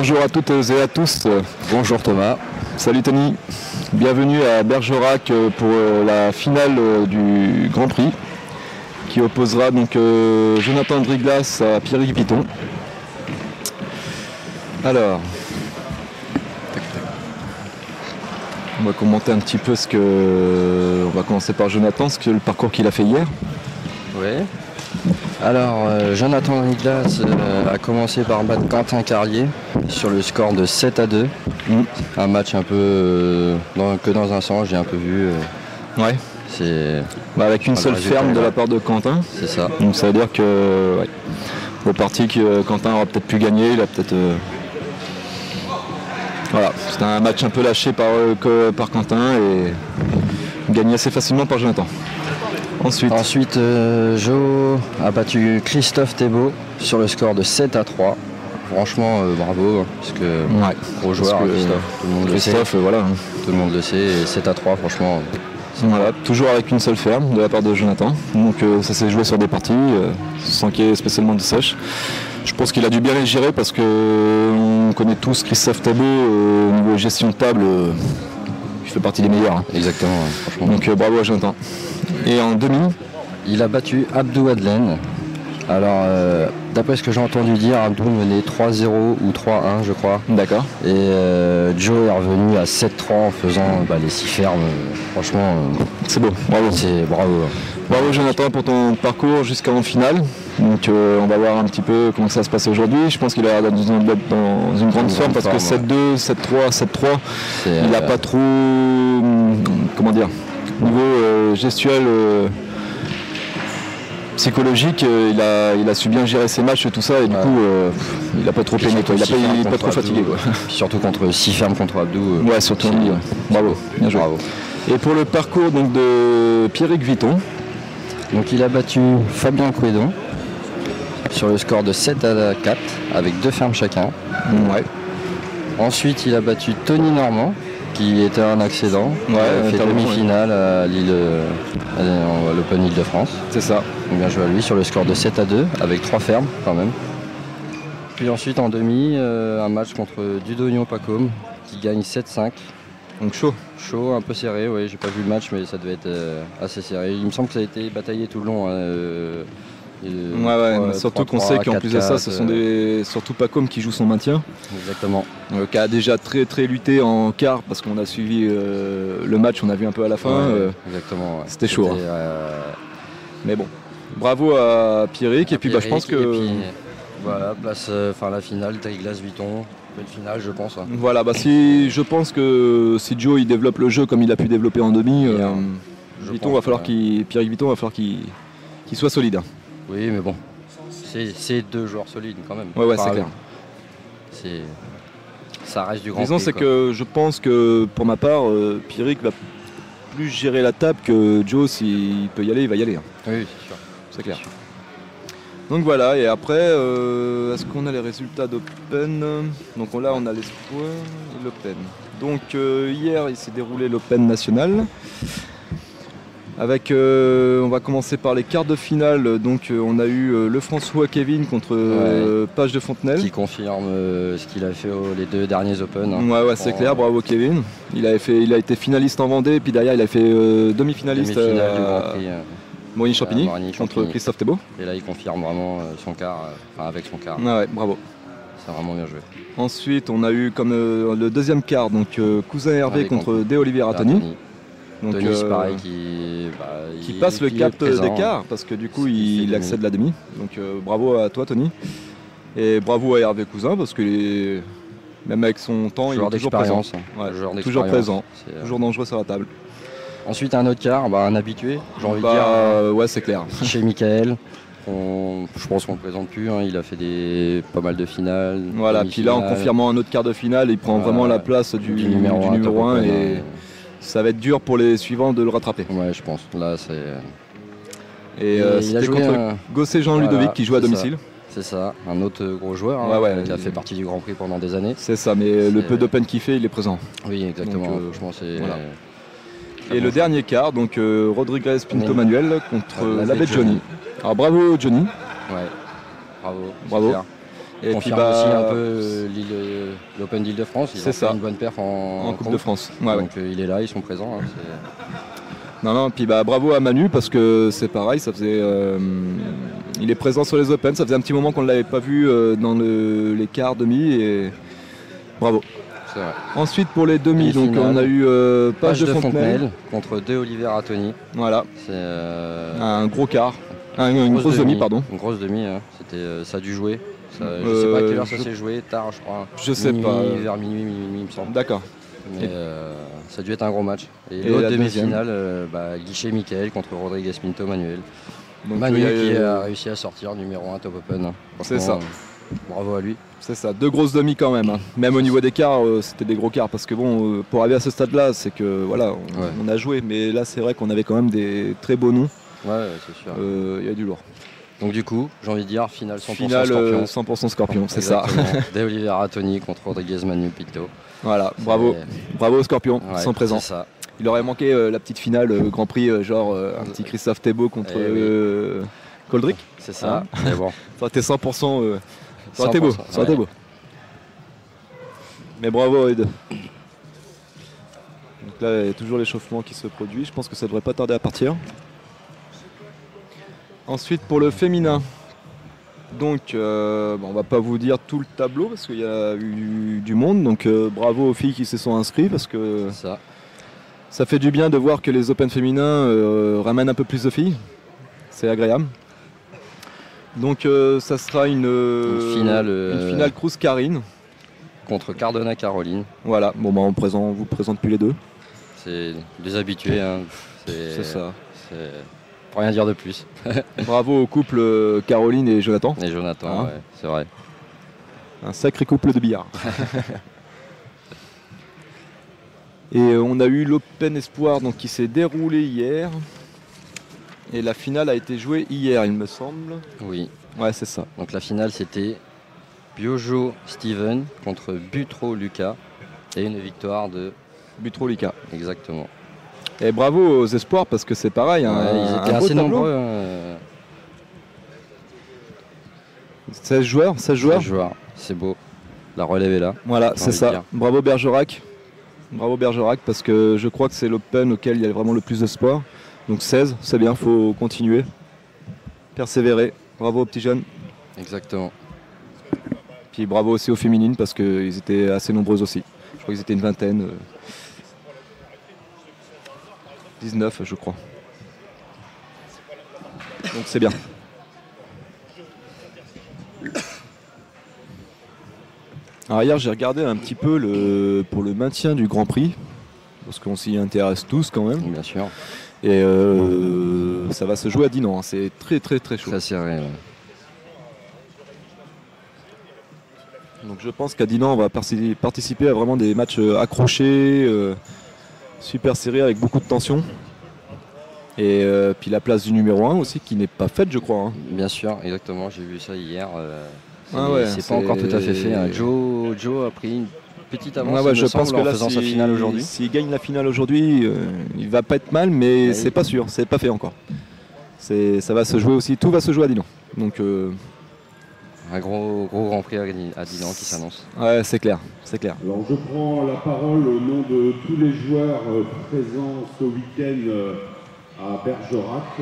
Bonjour à toutes et à tous. Bonjour Thomas. Salut Tony. Bienvenue à Bergerac pour la finale du Grand Prix qui opposera donc Jonathan Driglas à Pierrick Vitton. Alors, on va commenter un petit peu on va commencer par Jonathan, le parcours qu'il a fait hier. Oui. Alors, Jonathan Driglas a commencé par battre Quentin Carlier sur le score de 7-2. Un match un peu que dans un sens, j'ai un peu vu. Ouais. C'est avec une seule ferme de la part de Quentin. C'est ça. Donc ça veut dire que le parti que Quentin aura peut-être pu gagner, il a peut-être. Voilà, c'était un match un peu lâché par Quentin et gagné assez facilement par Jonathan. Ensuite, Jo a battu Christophe Thébault sur le score de 7-3. Franchement, bravo, parce que gros joueur, Christophe, tout le monde le sait. Voilà. Tout le monde le sait, et 7-3, franchement. Voilà, toujours avec une seule ferme de la part de Jonathan. Donc ça s'est joué sur des parties, sans qu'il y ait spécialement de sèche. Je pense qu'il a dû bien les gérer parce qu'on connaît tous Christophe Thébault au niveau gestion de table. Il fait partie des meilleurs. Hein. Exactement, franchement. Donc bravo à Jonathan. Et en demi, il a battu Abdou Adlen. Alors, d'après ce que j'ai entendu dire, Abdou menait 3-0 ou 3-1, je crois. D'accord. Et Joe est revenu à 7-3 en faisant les 6 fermes. Franchement, c'est beau. Bravo. Bravo. Bravo Jonathan pour ton parcours jusqu'en finale. Donc on va voir un petit peu comment ça se passe aujourd'hui. Je pense qu'il a dans une grande forme parce que 7-2, 7-3, 7-3, il n'a pas trop, comment dire, niveau gestuel, psychologique, il a su bien gérer ses matchs et tout ça et du coup il n'a pas trop peiné, il n'est pas trop fatigué. Surtout contre 6 fermes contre Abdou. Ouais, surtout. Bravo, bien joué. Bravo. Et pour le parcours donc, de Pierrick Vitton. Donc il a battu Fabien Couédon sur le score de 7-4 avec 2 fermes chacun. Ouais. Ensuite il a battu Tony Normand qui était un accident. Il a fait demi-finale à l'Open Île-de-France. C'est ça. Donc bien joué à lui sur le score de 7-2 avec 3 fermes quand même. Puis ensuite en demi, un match contre Dudognon Pacôme qui gagne 7-5. Donc chaud. Chaud, un peu serré, oui, j'ai pas vu le match mais ça devait être assez serré. Il me semble que ça a été bataillé tout le long. Surtout qu'on sait qu'en plus de ça, ce sont surtout Pacôme qui joue son maintien. Exactement. Qui a déjà très très lutté en quart parce qu'on a suivi le match, on a vu un peu à la fin. Exactement. C'était chaud. Mais bon, bravo à Pierrick. Et puis je pense que... Voilà, place la finale, Driglas Vitton. Belle finale, je pense. Voilà, je pense que si Joe il développe le jeu comme il a pu développer en demi, Pierrick Vitton va falloir qu'il soit solide. Oui, mais bon, c'est 2 joueurs solides quand même. Ouais, c'est clair. Ça reste du grand Disons, prix. C'est que je pense que pour ma part, Pierrick va plus gérer la table que Joe. S'il peut y aller, il va y aller. Oui, c'est sûr. C'est clair. Donc voilà, et après, est-ce qu'on a les résultats d'Open? Donc là, on a l'Espoir et l'Open. Donc hier, il s'est déroulé l'Open national. Avec, on va commencer par les quarts de finale. Donc on a eu le François Kevin contre Page de Fontenelle. Qui confirme ce qu'il a fait les 2 derniers Open. C'est clair, bravo Kevin. Il a été finaliste en Vendée, et puis derrière il a fait demi-finaliste du Grand Prix. Morigny-Champigny contre Christophe Thébault. Et là il confirme vraiment son quart, avec son quart. Bravo. C'est vraiment bien joué. Ensuite on a eu comme le deuxième quart, donc Cousin Hervé contre De Oliveira Tony. Donc Tony, c'est pareil, qui passe le cap d'écart parce que du coup il accède la demi. Donc bravo à toi Tony. Et bravo à Hervé Cousin parce que même avec son temps, il est toujours présent. Toujours présent, toujours dangereux sur la table. Ensuite un autre quart, un habitué, j'ai envie de dire. Ouais, c'est clair. Chez Michael. Je pense qu'on ne le présente plus, il a fait pas mal de finales. Voilà, puis là en confirmant un autre quart de finale, il prend vraiment la place du numéro 1 et ça va être dur pour les suivants de le rattraper. Ouais, je pense. Là, c'est. Et c'était contre Gosset Jean Ludovic qui joue à domicile. C'est ça, un autre gros joueur qui a fait partie du Grand Prix pendant des années. C'est ça, mais le peu d'Open qu'il fait, il est présent. Oui, exactement. Donc, je pense c'est. Voilà. Et le dernier quart, donc Rodriguez Pinto Manuel contre l'abbé Johnny. Alors bravo Johnny. Ouais, bravo. Et puis aussi un peu l'Open d'Île-de-France. Ils ont fait une bonne perf en Coupe de France. Ouais, donc il est là, ils sont présents. Hein, non, puis bravo à Manu parce que c'est pareil, ça faisait, il est présent sur les Open, ça faisait un petit moment qu'on ne l'avait pas vu dans les quarts, demi, et bravo. C'est vrai. Ensuite pour les demi, donc on a eu Page de Fontenelle contre De Oliveira Tony. Voilà. C'est un gros quart, une grosse demi, pardon. Une grosse demi, hein. Ça a dû jouer. Je ne sais pas à quelle heure ça s'est joué, tard je crois. Je sais pas. Vers minuit, il me semble. D'accord. Mais ça a dû être un gros match. Et l'autre demi-finale, Guichet Michael contre Rodriguez Pinto Manuel. Donc Manu qui a réussi à sortir numéro 1 Top Open. Hein. C'est ça. Bravo à lui. C'est ça, 2 grosses demi quand même. Hein. Même au niveau des quarts, c'était des gros quarts. Parce que bon, pour arriver à ce stade-là, c'est que voilà, on a joué. Mais là, c'est vrai qu'on avait quand même des très beaux noms. Ouais, c'est sûr. Il y a du lourd. Donc du coup, j'ai envie de dire, finale 100% finale, Scorpion. 100% Scorpion, c'est ça. De Oliveira Tony contre Rodriguez Manu Pinto. Voilà, bravo au Scorpion, sont présents. Ça. Il aurait manqué la petite finale Grand Prix, genre un petit Christophe Thébault contre Coldrick. C'est ça, mais bon. Ça aurait été 100%. Ça aurait été beau, ça aurait été beau. Mais bravo Ed. Donc là, il y a toujours l'échauffement qui se produit. Je pense que ça devrait pas tarder à partir. Ensuite pour le féminin. Donc on va pas vous dire tout le tableau parce qu'il y a eu du monde. Donc bravo aux filles qui se sont inscrites parce que ça fait du bien de voir que les Open féminins ramènent un peu plus de filles. C'est agréable. Donc ça sera une finale Cruz Karine contre Cardona Caroline. Voilà, bon on vous présente plus les deux. C'est des habitués. Hein. C'est ça. Pour rien dire de plus. Bravo au couple Caroline et Jonathan. Et Jonathan, c'est vrai. Un sacré couple de billard. Et on a eu l'Open Espoir donc, qui s'est déroulé hier. Et la finale a été jouée hier, il me semble. Oui. Ouais, c'est ça. Donc la finale, c'était Biojo Steven contre Butro Lucas. Et une victoire de Butro Lucas. Exactement. Et bravo aux espoirs parce que c'est pareil. Ils étaient assez nombreux. 16 joueurs. 16 joueurs, c'est beau. La relève est là. Voilà, c'est ça. Bravo Bergerac. Bravo Bergerac parce que je crois que c'est l'Open auquel il y a vraiment le plus d'espoir. Donc 16, c'est bien, il faut continuer. Persévérer. Bravo aux petits jeunes. Exactement. Puis bravo aussi aux féminines parce qu'ils étaient assez nombreuses aussi. Je crois qu'ils étaient une vingtaine. 19 je crois. Donc c'est bien. Alors hier j'ai regardé un petit peu pour le maintien du Grand Prix, parce qu'on s'y intéresse tous quand même. Bien sûr. Et ça va se jouer à Dinan, hein. C'est très très très chaud. Très serré. Ouais. Donc je pense qu'à Dinan on va participer à vraiment des matchs accrochés. Super serré avec beaucoup de tension. Et puis la place du numéro 1 aussi qui n'est pas faite je crois. Hein. Bien sûr, exactement, j'ai vu ça hier. C'est pas encore tout à fait fait. Hein. Joe a pris une petite avance je pense que là, faisant sa finale aujourd'hui. S'il gagne la finale aujourd'hui, il va pas être mal mais c'est pas sûr, c'est pas fait encore. Ça va se jouer aussi, tout va se jouer à Dinan. Donc un gros Grand Prix à Dinan qui s'annonce. Ouais, c'est clair, c'est clair. Alors je prends la parole au nom de tous les joueurs présents ce week-end à Bergerac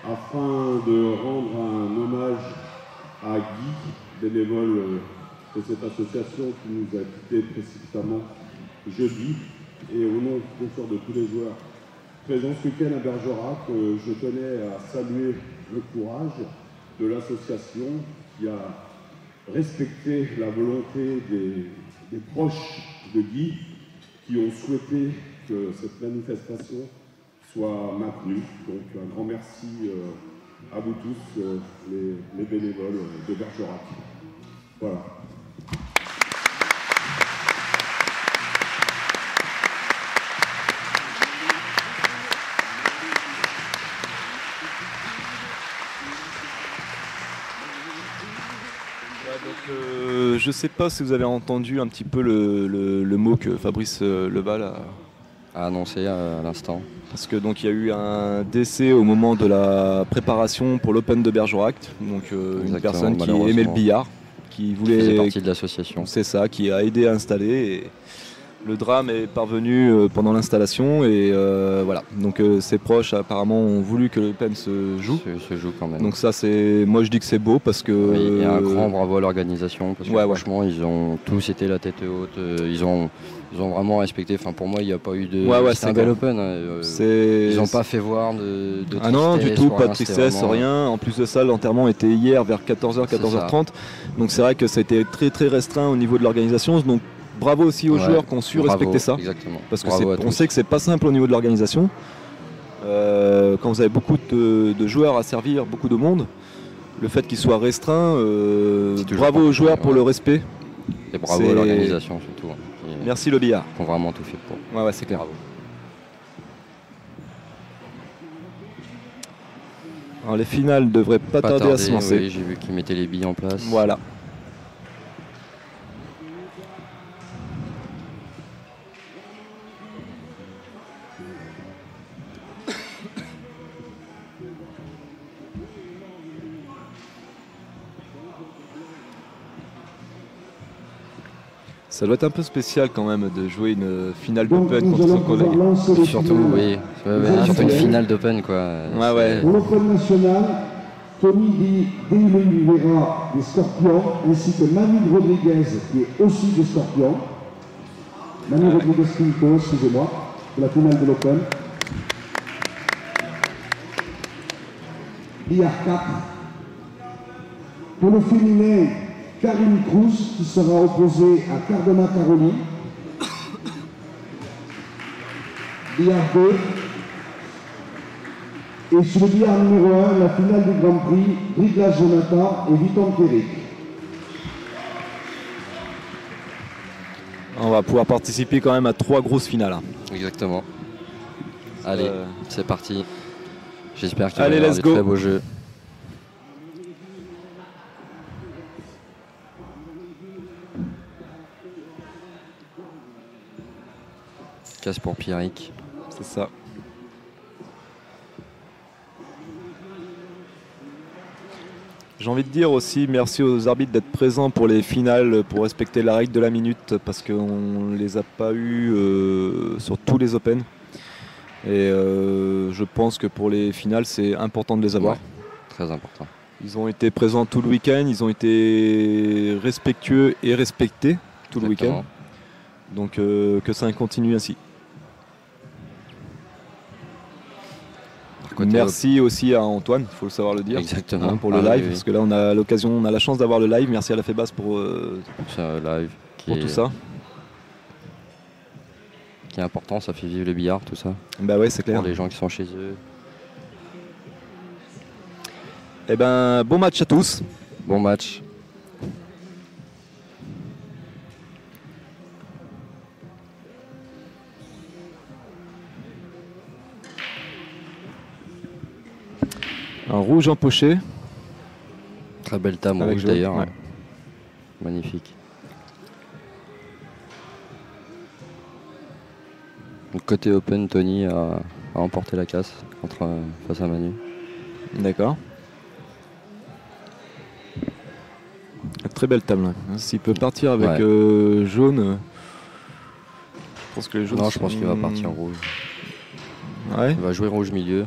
afin de rendre un hommage à Guy, bénévole de cette association qui nous a quittés précipitamment jeudi. Et au nom bien sûr de tous les joueurs présents ce week-end à Bergerac, je tenais à saluer le courage de l'association qui a respecté la volonté des proches de Guy qui ont souhaité que cette manifestation soit maintenue. Donc un grand merci à vous tous, les bénévoles de Bergerac. Voilà. Je sais pas si vous avez entendu un petit peu le mot que Fabrice Leval a annoncé à l'instant. Parce que donc il y a eu un décès au moment de la préparation pour l'Open de Bergerac, donc une personne qui aimait le billard, qui voulait... faisait partie de l'association. C'est ça, qui a aidé à installer. Et le drame est parvenu pendant l'installation et voilà. Donc ses proches apparemment ont voulu que l'Open se joue. Se joue quand même. Donc ça c'est, moi je dis que c'est beau parce que... Oui, et un grand bravo à l'organisation parce que franchement ils ont tous été la tête haute, ils ont vraiment respecté, enfin pour moi il n'y a pas eu de... c'est un bel Open. Ils n'ont pas fait voir de tristesse. Ah non du tout, pas de tristesse, vraiment... rien. En plus de ça l'enterrement était hier vers 14h, 14h30. Donc c'est vrai que ça a été très très restreint au niveau de l'organisation. Donc bravo aussi aux joueurs qui ont su respecter ça. Exactement. Parce qu'on sait que c'est pas simple au niveau de l'organisation. Quand vous avez beaucoup de joueurs à servir, beaucoup de monde, le fait qu'ils soient restreints, bravo aux joueurs pour le respect. Et bravo à l'organisation surtout. Merci le billard. Ils ont vraiment tout fait pour. Ouais, c'est clair. Bravo. Alors les finales devraient pas tarder à se lancer. Oui, j'ai vu qu'ils mettaient les billes en place. Voilà. Ça doit être un peu spécial quand même de jouer une finale d'Open contre son collègue. Surtout, oui. Surtout une finale d'Open quoi. Pour l'Open national, Tony Di Oliveira des Scorpions ainsi que Manu Rodriguez qui est aussi des Scorpions. Manu Rodriguez Quinto, excusez-moi, pour la finale de l'Open. Billard 4. Pour le féminin, Karine Cruz qui sera opposée à Cardona Caroline. Billard 2. Et sur le billard numéro 1, la finale du Grand Prix, Brigla Jonathan et Viton Perry. On va pouvoir participer quand même à 3 grosses finales. Exactement. Allez, c'est parti. J'espère qu'il va y avoir des très beaux jeux. Casse pour Pierrick. C'est ça. J'ai envie de dire aussi merci aux arbitres d'être présents pour les finales, pour respecter la règle de la minute, parce qu'on ne les a pas eues sur tous les Open. Et je pense que pour les finales, c'est important de les avoir. Ouais, très important. Ils ont été présents tout le week-end, ils ont été respectueux et respectés tout le week-end. Donc que ça continue ainsi. Merci aussi à Antoine, il faut savoir le dire. Exactement. Pour le live, parce que là on a l'occasion, on a la chance d'avoir le live. Merci à la FEBAS pour live pour tout ça. Qui est important, ça fait vivre le billard, tout ça. Bah ouais, c'est clair. Pour les gens qui sont chez eux. Eh ben, bon match à tous. Bon match. Un rouge empoché. Très belle table rouge d'ailleurs. Ouais. Magnifique. Donc, côté Open, Tony a emporté la casse face à Manu. D'accord. Très belle table. S'il peut partir avec jaune. Je pense que les jaunes. Non, je pense qu'il va partir en rouge. Ouais. Il va jouer rouge milieu.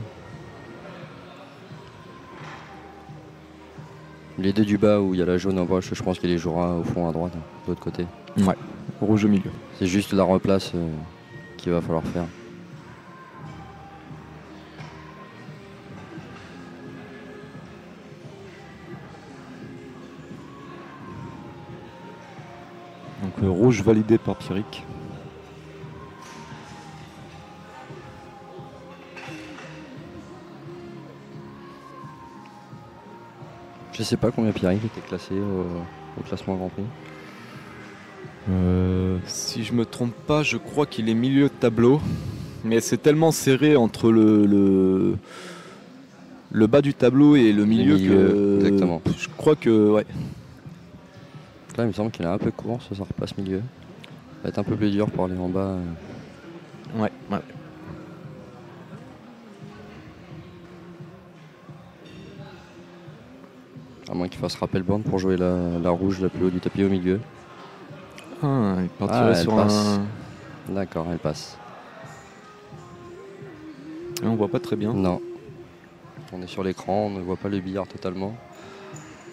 Les deux du bas où il y a la jaune en bas, je pense qu'il les jouera au fond à droite, de l'autre côté. Ouais, rouge au milieu. C'est juste la replace qu'il va falloir faire. Donc le rouge validé par Pierrick. Je sais pas combien Pierrick était classé au classement Grand Prix. Si je me trompe pas, je crois qu'il est milieu de tableau. Mais c'est tellement serré entre le bas du tableau et le milieu que. Exactement. Je crois que. Ouais. Là, il me semble qu'il est un peu court, ça repasse milieu. Ça va être un peu plus dur pour aller en bas. Ouais. moins qu'il fasse rappel bande pour jouer la rouge la plus haut du tapis au milieu. Il partirait sur passe. D'accord, elle passe. Et on voit pas très bien. Non. On est sur l'écran, on ne voit pas le billard totalement.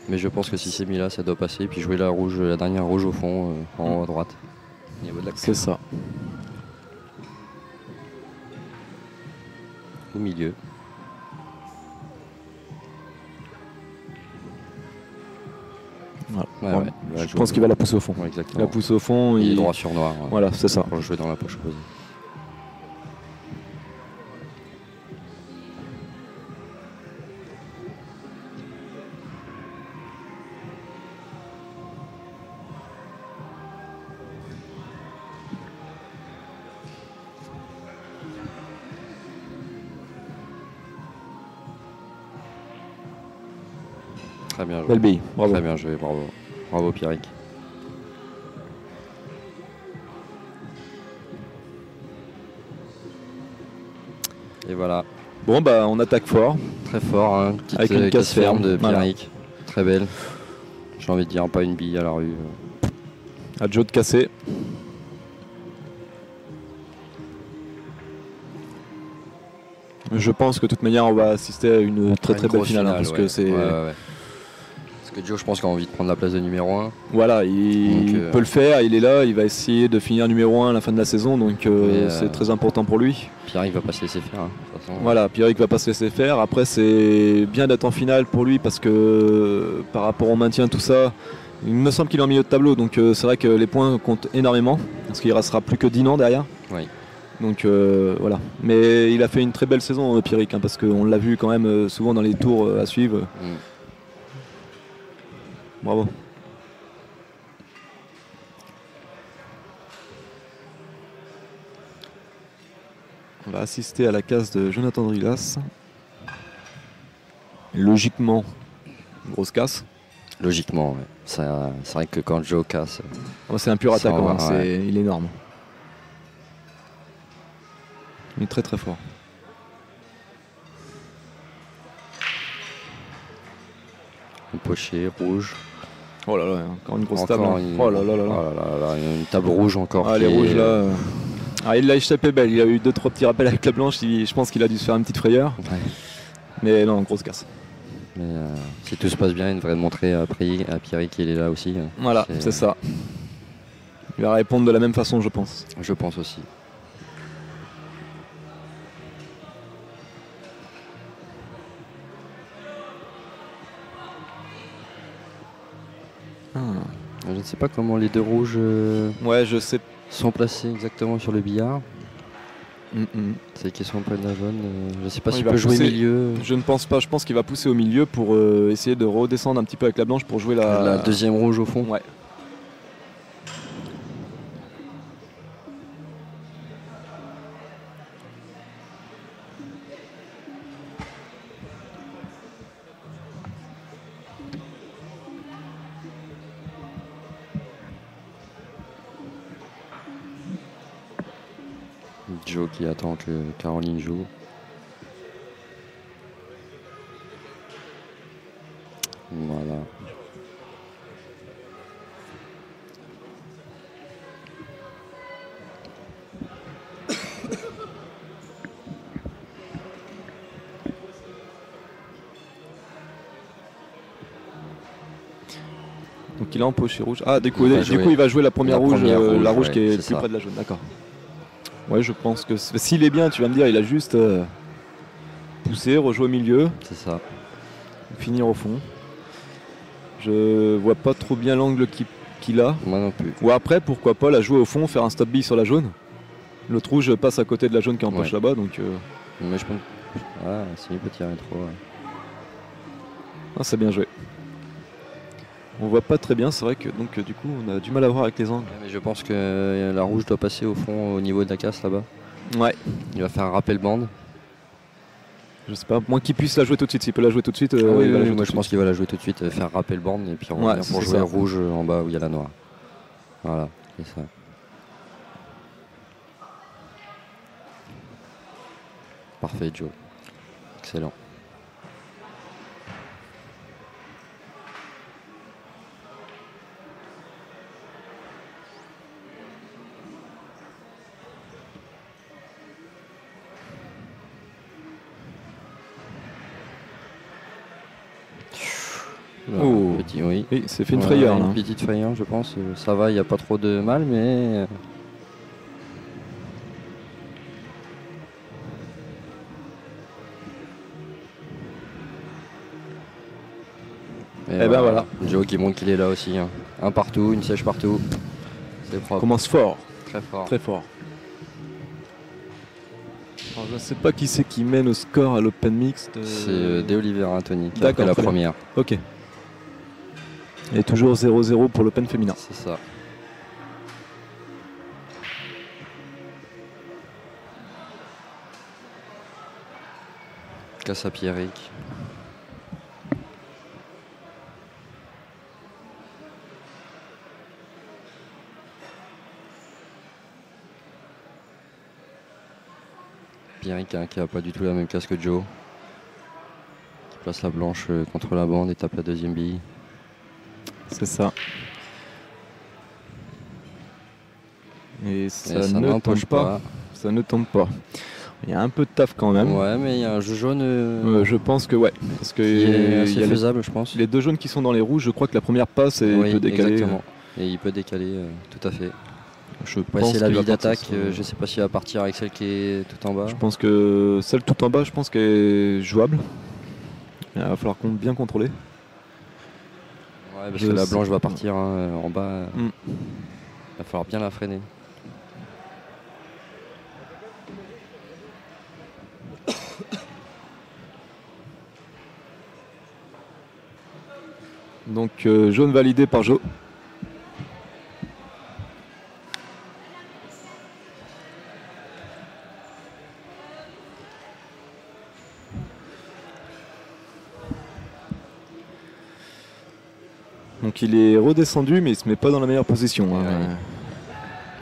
Mais je pense que si c'est mis là, ça doit passer. Puis jouer la dernière rouge au fond, en haut à droite. Au niveau de la queue. C'est ça. Au milieu. Voilà. Ouais. Je pense qu'il va la pousser au fond. Ouais, exactement. La pousse au fond. Il est droit sur noir. Voilà, c'est ça. Pour jouer dans la poche opposée. Très bien joué. Belle bille, bravo. Très bien joué, bravo. Bravo Pierrick. Et voilà. Bon bah on attaque fort. Très fort, hein. Petite avec une casse ferme de Pierrick. Voilà. Très belle. J'ai envie de dire pas une bille à la rue. À Joe de casser. Je pense que de toute manière on va assister à une très belle finale, parce que c'est. Parce que Joe, je pense qu'il a envie de prendre la place de numéro 1. Voilà, il peut le faire, il est là, il va essayer de finir numéro 1 à la fin de la saison, donc c'est très important pour lui. Pierrick va pas se laisser faire. Hein, de toute façon. Voilà, Pierrick va pas se laisser faire. Après, c'est bien d'être en finale pour lui parce que par rapport au maintien, tout ça, il me semble qu'il est en milieu de tableau, donc c'est vrai que les points comptent énormément, parce qu'il ne restera plus que Dinan derrière. Oui. Donc voilà. Mais il a fait une très belle saison, Pierrick, hein, parce qu'on l'a vu quand même souvent dans les tours à suivre. Bravo. On va assister à la casse de Jonathan Drilas. Logiquement, grosse casse. Logiquement, ouais. C'est vrai que quand Joe casse... c'est un pur attaquant, ouais. Il est énorme. Il est très très fort. Un pocher rouge. Oh là là, encore une grosse table. Oh là là là là. Une table rouge encore. Ah, les rouges là. Il l'a échappé belle. Il a eu 2-3 petits rappels avec la blanche. Je pense qu'il a dû se faire une petite frayeur. Ouais. Mais non, grosse casse. Mais si tout se passe bien, il devrait montrer à Pierrick qu'il est là aussi. Voilà, c'est ça. Il va répondre de la même façon, je pense. Je pense aussi. Je ne sais pas comment les deux rouges sont placés exactement sur le billard. C'est qui sont près de la jaune. Je ne sais pas s'il peut jouer milieu. Je ne pense pas. Je pense qu'il va pousser au milieu pour essayer de redescendre un petit peu avec la blanche pour jouer la deuxième rouge au fond. Ouais. Joe qui attend que Caroline joue. Voilà. Donc il est en poché rouge. Ah, du coup il va jouer la première rouge, la rouge qui est plus près de la jaune. D'accord. Ouais, je pense que s'il est bien, tu vas me dire, il a juste poussé, rejoué au milieu. C'est ça. Finir au fond. Je vois pas trop bien l'angle qu'il a. Moi non plus. Ou après, pourquoi pas la jouer au fond, faire un stop bille sur la jaune. L'autre rouge passe à côté de la jaune qui est en poche là-bas. Donc, mais je pense. Ah, si, il peut tirer trop. Ouais. Ah, c'est bien joué. On voit pas très bien, c'est vrai que donc du coup on a du mal à voir avec les angles. Mais je pense que la rouge doit passer au fond au niveau de la casse là-bas. Ouais. Il va faire un rappel bande. Je sais pas, moins qu'il puisse la jouer tout de suite, s'il peut la jouer tout de suite. Moi je pense qu'il va la jouer tout de suite, faire rappel bande et puis on revient pour jouer rouge en bas où il y a la noire. Voilà, c'est ça. Parfait Joe. Excellent. Oh. Petit, oui. Oui, c'est fait une frayeur. Une petite frayeur, je pense. Ça va, il n'y a pas trop de mal, mais... Et ben voilà. Joe qui montre qu'il est là aussi. Hein. Un partout, une sèche partout. C'est propre. Commence fort. Très fort. Très fort. Alors, je ne sais pas qui c'est qui mène au score à l'Open Mixte. C'est De Oliveira Anthony qui a D'accord, fait la première. Ok. Et toujours 0-0 pour l'Open féminin. C'est ça. Casse à Pierrick. Pierrick hein, qui n'a pas du tout la même casse que Joe. Qui place la blanche contre la bande et tape la deuxième bille. C'est ça. Et ça ça ne tombe n'empêche pas. Ça ne tombe pas. Il y a un peu de taf quand même. Ouais, mais il y a un jeu jaune. Je pense que ouais. Parce que il est faisable, je pense. Les deux jaunes qui sont dans les rouges, je crois que la première passe et oui, peut décaler. Exactement. Et il peut décaler, tout à fait. Je ouais, pense c'est la qu'il bille va d'attaque. partir sur- Je ne sais pas s'il va partir avec celle qui est tout en bas. Je pense que celle tout en bas, je pense qu'elle est jouable. Il va falloir bien contrôler. Ouais, parce que la blanche va partir hein, en bas. Mm. Il va falloir bien la freiner. Donc jaune validé par Joe. Donc il est redescendu mais il se met pas dans la meilleure position. Hein. Ouais.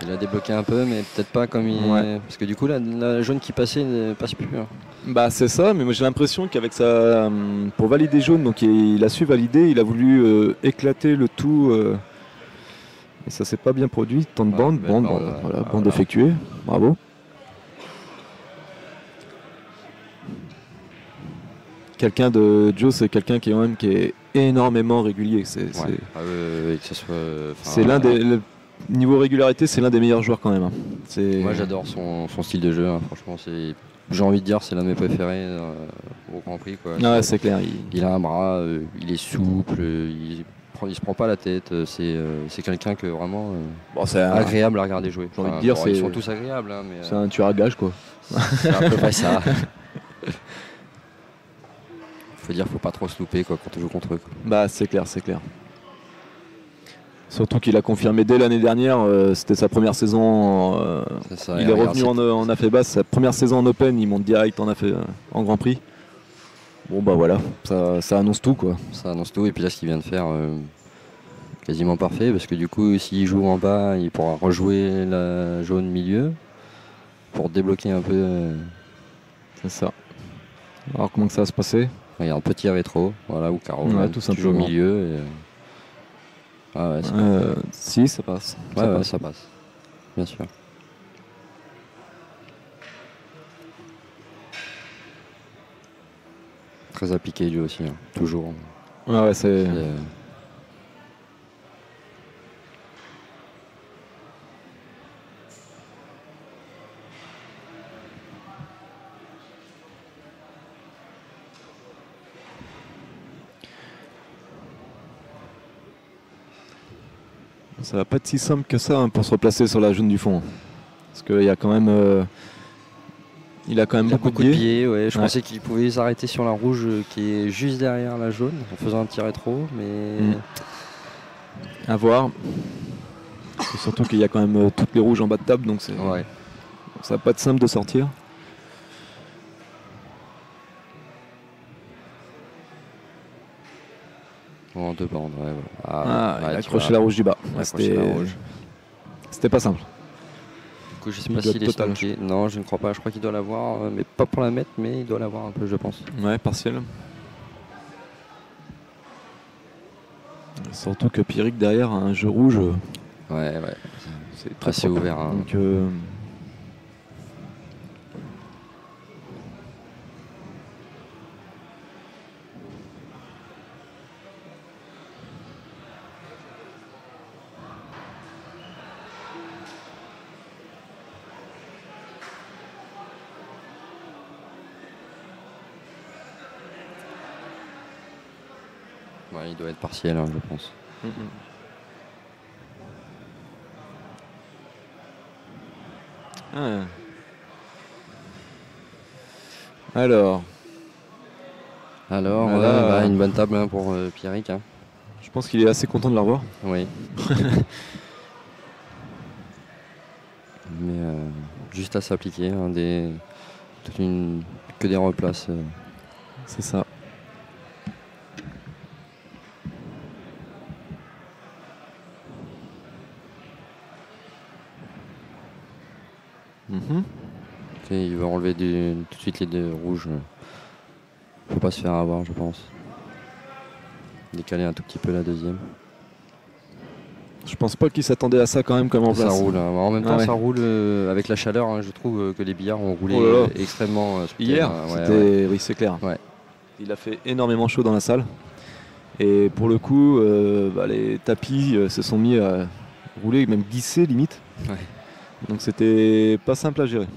Il a débloqué un peu mais peut-être pas comme il... Ouais. Parce que du coup la jaune qui passait ne passe plus. Hein. Bah c'est ça, mais moi j'ai l'impression qu'avec ça, pour valider jaune, donc il a su valider, il a voulu éclater le tout, et ça s'est pas bien produit. Temps de bande, bande effectuée, bravo. Quelqu'un de Joe, c'est quelqu'un qui est énormément régulier. Que ce soit. C'est l'un des niveau régularité, c'est l'un des meilleurs joueurs quand même. Hein. Moi j'adore son style de jeu, hein. Franchement j'ai envie de dire c'est l'un de mes préférés au Grand Prix. Quoi. Ah, c'est clair. Il a un bras, il est souple, il se prend pas la tête. C'est quelqu'un que vraiment c'est agréable à regarder jouer. J'ai envie de dire, ils sont tous agréables. Hein, mais, c'est un tueur à gage quoi. C'est à peu près ça. Faut dire, faut pas trop se louper quoi, quand tu joues contre eux. Quoi. Bah c'est clair, c'est clair. Surtout qu'il a confirmé dès l'année dernière, c'était sa première saison. Il est revenu en affaire basse, sa première saison en Open, il monte direct en Grand Prix. Bon bah voilà, ça annonce tout quoi. Ça annonce tout et puis là ce qu'il vient de faire, quasiment parfait parce que du coup s'il joue en bas, il pourra rejouer la jaune milieu pour débloquer un peu. C'est ça. Alors comment que ça va se passer? Regarde, petit rétro, voilà, ou carreau, tout simplement. au milieu. Et... Ah ouais, si, ça passe. Ça passe. Bien sûr. Très appliqué lui aussi, hein. Toujours. Ouais, c'est... Ça va pas être si simple que ça hein, pour se replacer sur la jaune du fond. Parce qu'il y a quand même... il a quand même beaucoup de pieds. Ouais. Je pensais qu'il pouvait s'arrêter sur la rouge qui est juste derrière la jaune en faisant un petit rétro, mais... À voir. Et surtout qu'il y a quand même toutes les rouges en bas de table, donc ça va pas être simple de sortir. En deux bandes, ouais. Il a accroché la rouge du bas. C'était pas simple. Du coup, je sais pas s'il est smoké. Non, je ne crois pas. Je crois qu'il doit l'avoir, mais pas pour la mettre, mais il doit l'avoir un peu, je pense. Ouais, partiel. Surtout que Pierrick derrière a un jeu rouge. Ouais. C'est très assez ouvert. Hein. Donc, Ouais, il doit être partiel, hein, je pense. Ah. Alors, voilà, une bonne table, hein, pour Pierrick. Hein. Je pense qu'il est assez content de la revoir. Oui. Mais juste à s'appliquer, hein, que des replaces. C'est ça. Il veut enlever tout de suite les deux rouges. Faut pas se faire avoir, je pense. Décaler un tout petit peu la deuxième. Je pense pas qu'il s'attendait à ça quand même comme en place. Ça roule. Hein. En même temps, ça roule avec la chaleur. Hein, je trouve que les billards ont roulé extrêmement. Hier, oui, c'est clair. Ouais. Il a fait énormément chaud dans la salle. Et pour le coup, les tapis se sont mis à rouler, même glisser limite. Ouais. Donc c'était pas simple à gérer.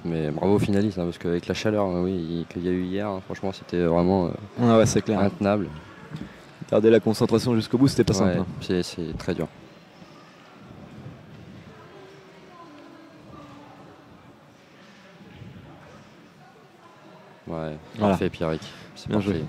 Mais bravo aux finalistes, hein, parce qu'avec la chaleur qu'il y a eu hier, hein, franchement c'était vraiment c'est clair. intenable. Garder la concentration jusqu'au bout, c'était pas simple. Hein. C'est très dur. Ouais, parfait Pierrick. C'est bien parfait. Joué.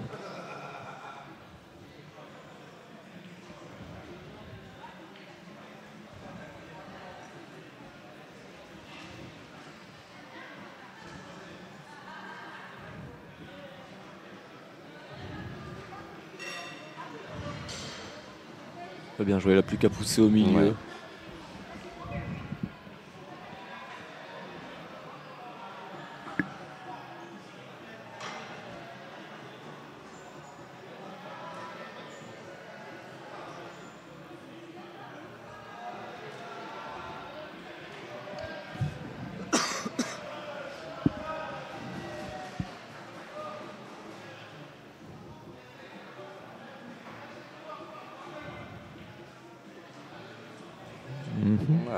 Bien joué, il n'a plus qu'à pousser au milieu. Ouais.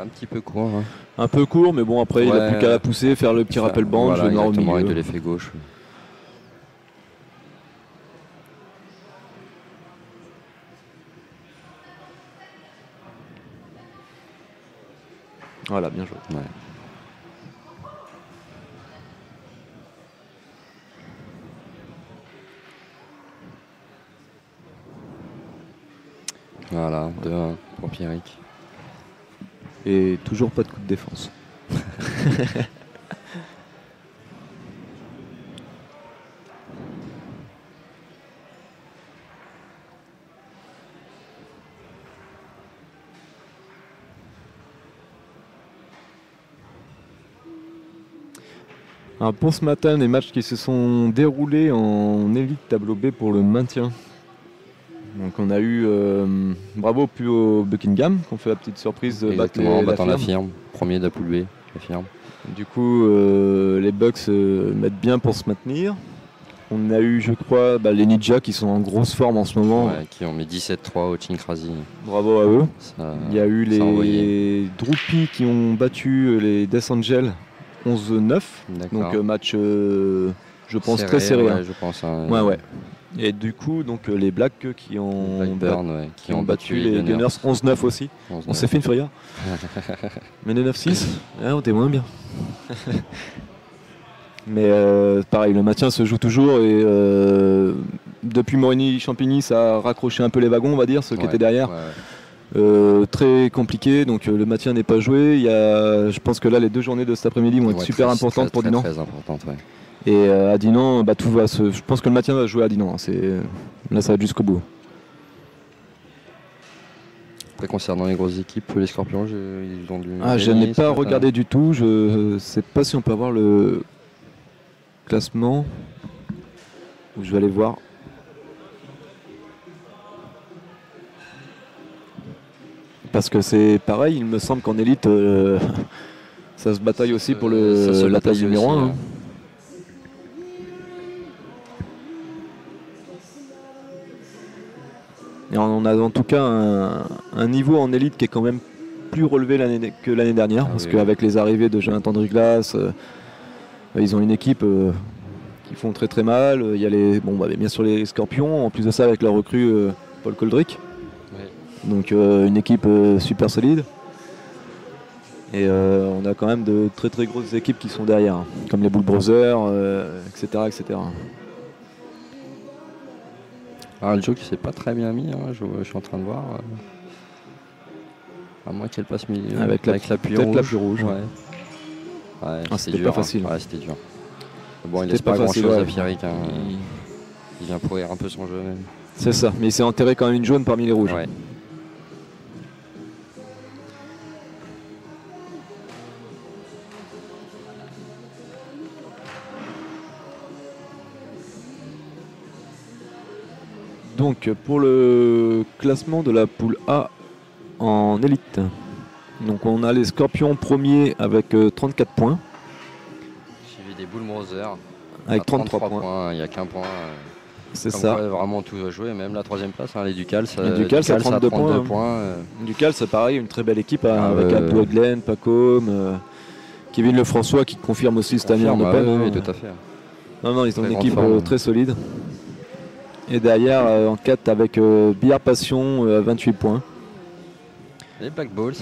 Un petit peu court. Hein. Un peu court, mais bon, après, il n'a plus qu'à la pousser, faire le petit rappel bande, voilà, au milieu. Avec de l'effet gauche. Voilà, bien joué. Ouais. Voilà, 2-1 pour Pierrick. Et toujours pas de coup de défense. Alors pour ce matin, les matchs qui se sont déroulés en élite tableau B pour le maintien. Donc on a eu bravo puis au Buckingham qui ont fait la petite surprise de battant la firme. Premier de la poule B, la firme. Du coup les Bucks mettent bien pour se maintenir. On a eu je crois les Ninjas qui sont en grosse forme en ce moment. Ouais, qui ont mis 17-3 au Chinkrasi. Bravo à eux. Il y a eu les Droopy qui ont battu les Death Angel 11-9. Donc match je pense serré, très serré. Ouais, je pense, hein, ouais. Et du coup, donc les Blacks qui ont battu les Gunners 11-9 aussi. 11-9. On s'est fait une frayeur. Mais les 9-6, on était moins bien. Mais pareil, le maintien se joue toujours et depuis Morigny-Champigny, ça a raccroché un peu les wagons, on va dire, ceux qui étaient derrière. Très compliqué, donc le maintien n'est pas joué. Je pense que là, les 2 journées de cet après-midi vont être super importantes pour Dinan. Très importantes, ouais. Et à Dinan, tout va je pense que le maintien va jouer à Dinan. Là, ça va jusqu'au bout. Après, concernant les grosses équipes, les Scorpions, ils ont du. Je n'ai pas regardé du tout. Je ne sais pas si on peut avoir le classement. Je vais aller voir. Parce que c'est pareil, il me semble qu'en élite, ça se bataille aussi pour la taille numéro 1. Hein. Et on a en tout cas un niveau en élite qui est quand même plus relevé que l'année dernière, parce qu'avec les arrivées de Jonathan Driglas, ils ont une équipe qui font très très mal. Il y a bien sûr les Scorpions, en plus de ça avec leur recrue Paul Coldrick. Ouais. Donc une équipe super solide. Et on a quand même de très très grosses équipes qui sont derrière, hein, comme les Bull Brothers, etc., etc. Alors le Joe qui s'est pas très bien mis, hein, je suis en train de voir. À moins qu'elle passe milieu. Avec l'appui rouge. Ouais. C'était pas facile. Ouais, c'était dur. Bon, il laisse pas grand chose à Pierrick. Hein. Il vient pourrir un peu son jeu même. C'est ça, mais il s'est enterré quand même une jaune parmi les rouges. Ouais. Donc pour le classement de la poule A en élite, donc on a les Scorpions premiers avec 34 points. Suivi des Bull Brothers avec 33 points. Il n'y a qu'un point. C'est ça. Vraiment tout à jouer, même la troisième place, hein, les Ducals. Ducals a 32 points. Ducals, c'est pareil, une très belle équipe avec Abdou Glen, Pacôme, Kevin Lefrançois qui confirme aussi cette année en Open. Oui, tout à fait. Non, ils ont une équipe très solide. Et derrière, en 4 avec Billard Passion, 28 points. Les Black Balls,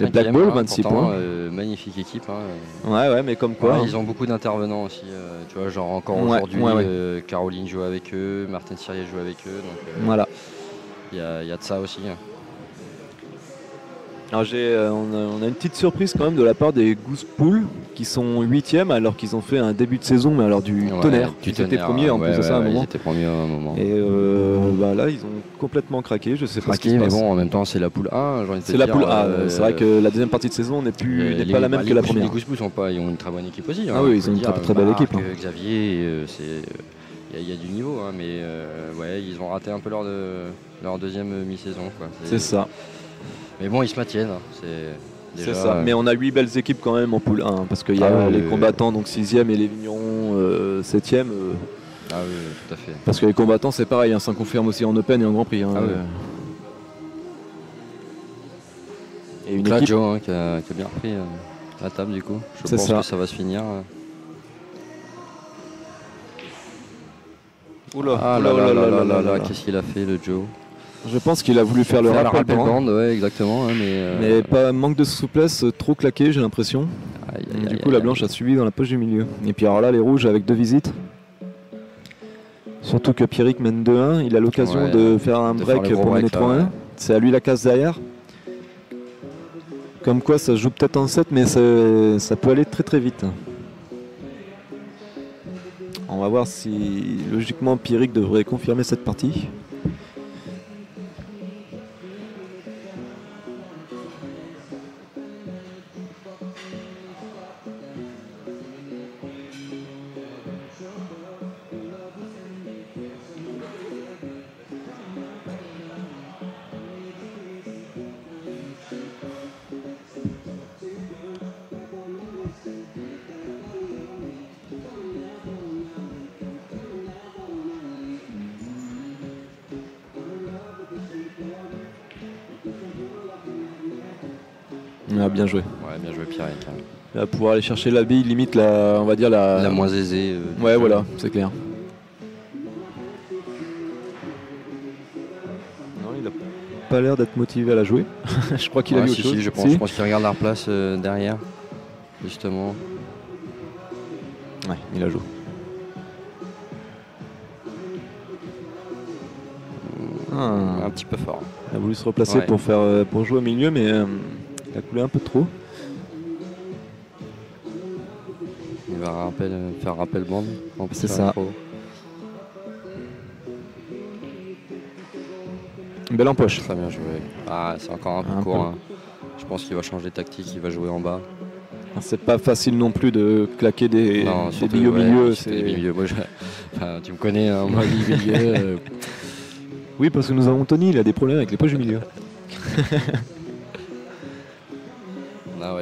26 points. Magnifique équipe. Hein. Ouais, mais comme quoi. Ils ont beaucoup d'intervenants aussi. Tu vois, genre encore aujourd'hui, Caroline joue avec eux, Martin Sirier joue avec eux. Donc, voilà. Il y a de ça aussi. Hein. Alors on a une petite surprise quand même de la part des Goose Pool qui sont 8e alors qu'ils ont fait un début de saison mais alors du tonnerre. Ils étaient premiers en plus de ça à un moment. Ils étaient premiers à un moment. Et là ils ont complètement craqué, je sais pas ce qui se passe. Mais bon, en même temps c'est la poule A. C'est la poule A. C'est vrai que la deuxième partie de saison n'est pas la même que la première. Les Goose Pool ils ont une très bonne équipe aussi. Ah oui, ils ont une très belle équipe. Xavier, il y a du niveau, hein, mais ils ont raté un peu leur deuxième mi-saison. C'est ça. Mais bon, ils se maintiennent. C'est ça. Mais on a 8 belles équipes quand même en poule 1 parce qu'il y a les combattants donc 6e et les vignerons 7e. Ah oui, tout à fait. Parce que les combattants c'est pareil, hein, ça confirme aussi en Open et en Grand Prix. Hein, Et une équipe Joe, qui a bien repris la table du coup. Je pense que ça va se finir. Oula, qu'est-ce qu'il a fait le Joe? Je pense qu'il a voulu faire le rappel band. Ouais, exactement. Hein, mais pas manque de souplesse, trop claqué, j'ai l'impression. Du coup, la blanche a subi dans la poche du milieu. Et puis alors là, les rouges avec 2 visites. Surtout que Pierrick mène 2-1. Il a l'occasion de faire un break pour mener 3-1. C'est à lui la casse derrière. Comme quoi, ça se joue peut-être en 7, mais ça peut aller très très vite. On va voir si, logiquement, Pierrick devrait confirmer cette partie. Ah, bien joué. Ouais, bien joué Pierrick. Il va pouvoir aller chercher la bille, limite on va dire la moins aisée. Ouais, voilà, c'est clair. Non, il a pas l'air d'être motivé à la jouer. Je crois qu'il a vu autre chose. Je pense qu'il regarde la replace derrière, justement. Ouais, il a joué. Un petit peu fort. Il a voulu se replacer pour jouer au milieu, mais il a coulé un peu trop. Il va faire rappel bande. C'est ça. Belle empoche. Très bien joué. C'est encore un peu court. Hein. Je pense qu'il va changer de tactique, il va jouer en bas. C'est pas facile non plus de claquer des billes au milieu. Tu me connais, hein, moi, billes au milieu. Oui, parce que nous avons Tony, il a des problèmes avec les poches du milieu.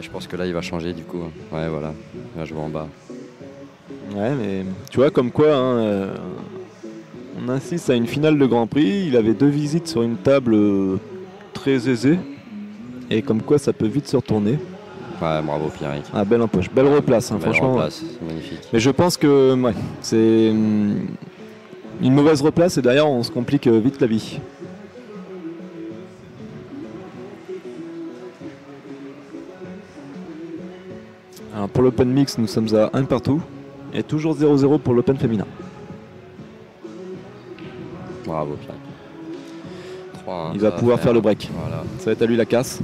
Je pense que là, il va changer du coup. Ouais, voilà. Il va jouer en bas. Ouais, mais tu vois, comme quoi, hein, on insiste à une finale de Grand Prix. Il avait 2 visites sur une table très aisée. Et comme quoi ça peut vite se retourner. Ouais, bravo Pierrick. Ah, belle empoche, belle replace, hein, Belle franchement. replace, c'est magnifique. Mais je pense que ouais, c'est une mauvaise replace et derrière on se complique vite la vie. Alors pour l'Open Mix, nous sommes à 1 partout et toujours 0-0 pour l'Open féminin. Bravo Pierrick. 3-1, Il va pouvoir faire le break. Voilà. Ça va être à lui la casse.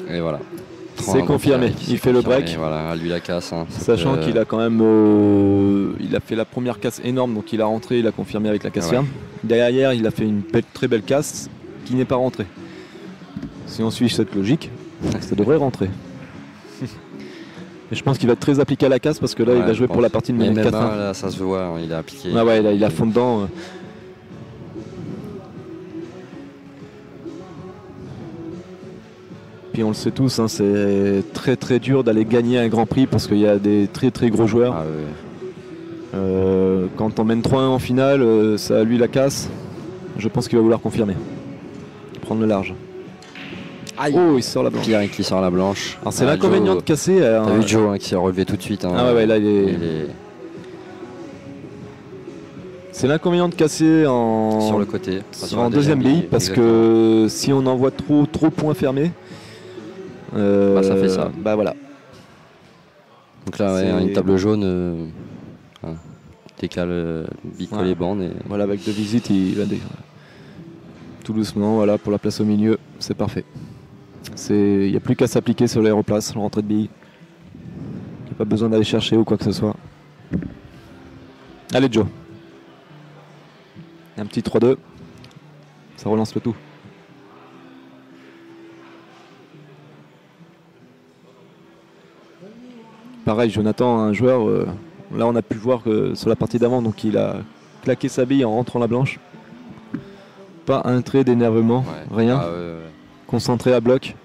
Et voilà. C'est confirmé, il fait le break. Voilà, à lui la casse. Hein. Sachant qu'il a quand même il a fait la première casse énorme, donc il a rentré, il a confirmé avec la casse ferme. Derrière, il a fait une très belle casse qui n'est pas rentrée. Si on suit cette logique, ça devrait rentrer. Et je pense qu'il va être très appliqué à la casse parce que là, il va jouer pour la partie de menée 4-1. Là, ça se voit, il a appliqué. Ah ouais, là, il a fond dedans. Puis on le sait tous, hein, c'est très dur d'aller gagner un Grand Prix parce qu'il y a des très gros joueurs. Ah, oui. Quand on mène 3-1 en finale, ça lui la casse. Je pense qu'il va vouloir confirmer. Prendre le large. Aïe. Oh, il sort la blanche. Pierrick qui sort la blanche. Alors c'est l'inconvénient de casser. T'as vu Joe hein, qui s'est relevé tout de suite. Hein. Ah ouais, là il est... C'est l'inconvénient de casser sur le côté. En deuxième bille parce que si on envoie trop point fermé, ça fait ça. Bah voilà. Donc là, ouais, une table jaune décale bico les bandes. Et... Voilà, avec 2 visites, il va tout doucement, voilà, pour la place au milieu, c'est parfait. Il n'y a plus qu'à s'appliquer sur l'aéroplace, le rentrée de billes. Il n'y a pas besoin d'aller chercher ou quoi que ce soit. Allez Joe. Un petit 3-2. Ça relance le tout. Pareil, Jonathan, un joueur, là on a pu voir que sur la partie d'avant, donc il a claqué sa bille en rentrant la blanche. Pas un trait d'énervement, rien. Concentré à bloc.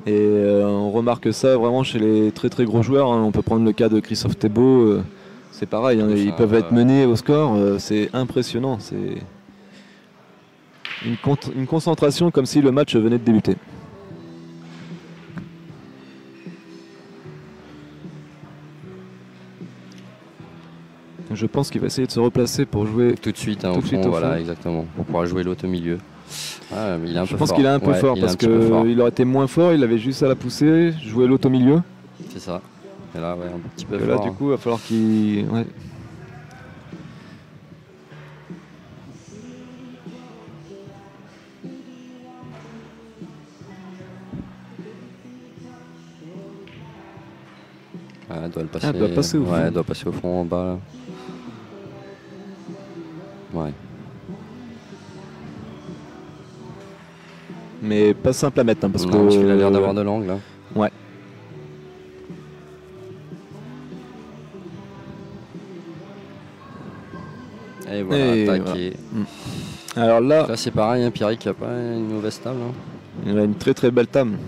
Et on remarque ça vraiment chez les très gros joueurs. Hein. On peut prendre le cas de Christophe Thébault. C'est pareil, hein. Ils peuvent être menés au score. C'est impressionnant. C'est une concentration comme si le match venait de débuter. Je pense qu'il va essayer de se replacer pour jouer tout de suite, hein, au fond, voilà, exactement, pour pouvoir jouer l'autre au milieu. Ah, mais il est un peu je pense qu'il est un peu fort parce qu'il aurait été moins fort, il avait juste à la pousser, jouer l'autre au milieu. C'est ça. Et là, ouais, un petit peu fort. Là, du coup, il va falloir qu'il... Ouais. Elle doit le passer. Elle doit passer au fond. Ouais, elle doit passer au fond en bas. Là. Ouais. Mais pas simple à mettre, hein, parce parce qu'il a l'air d'avoir de l'angle. Hein. Ouais. Et voilà, attaqué. Voilà. Alors là c'est pareil, hein, Pierrick n'a pas une mauvaise table. Hein. Il a une très belle table.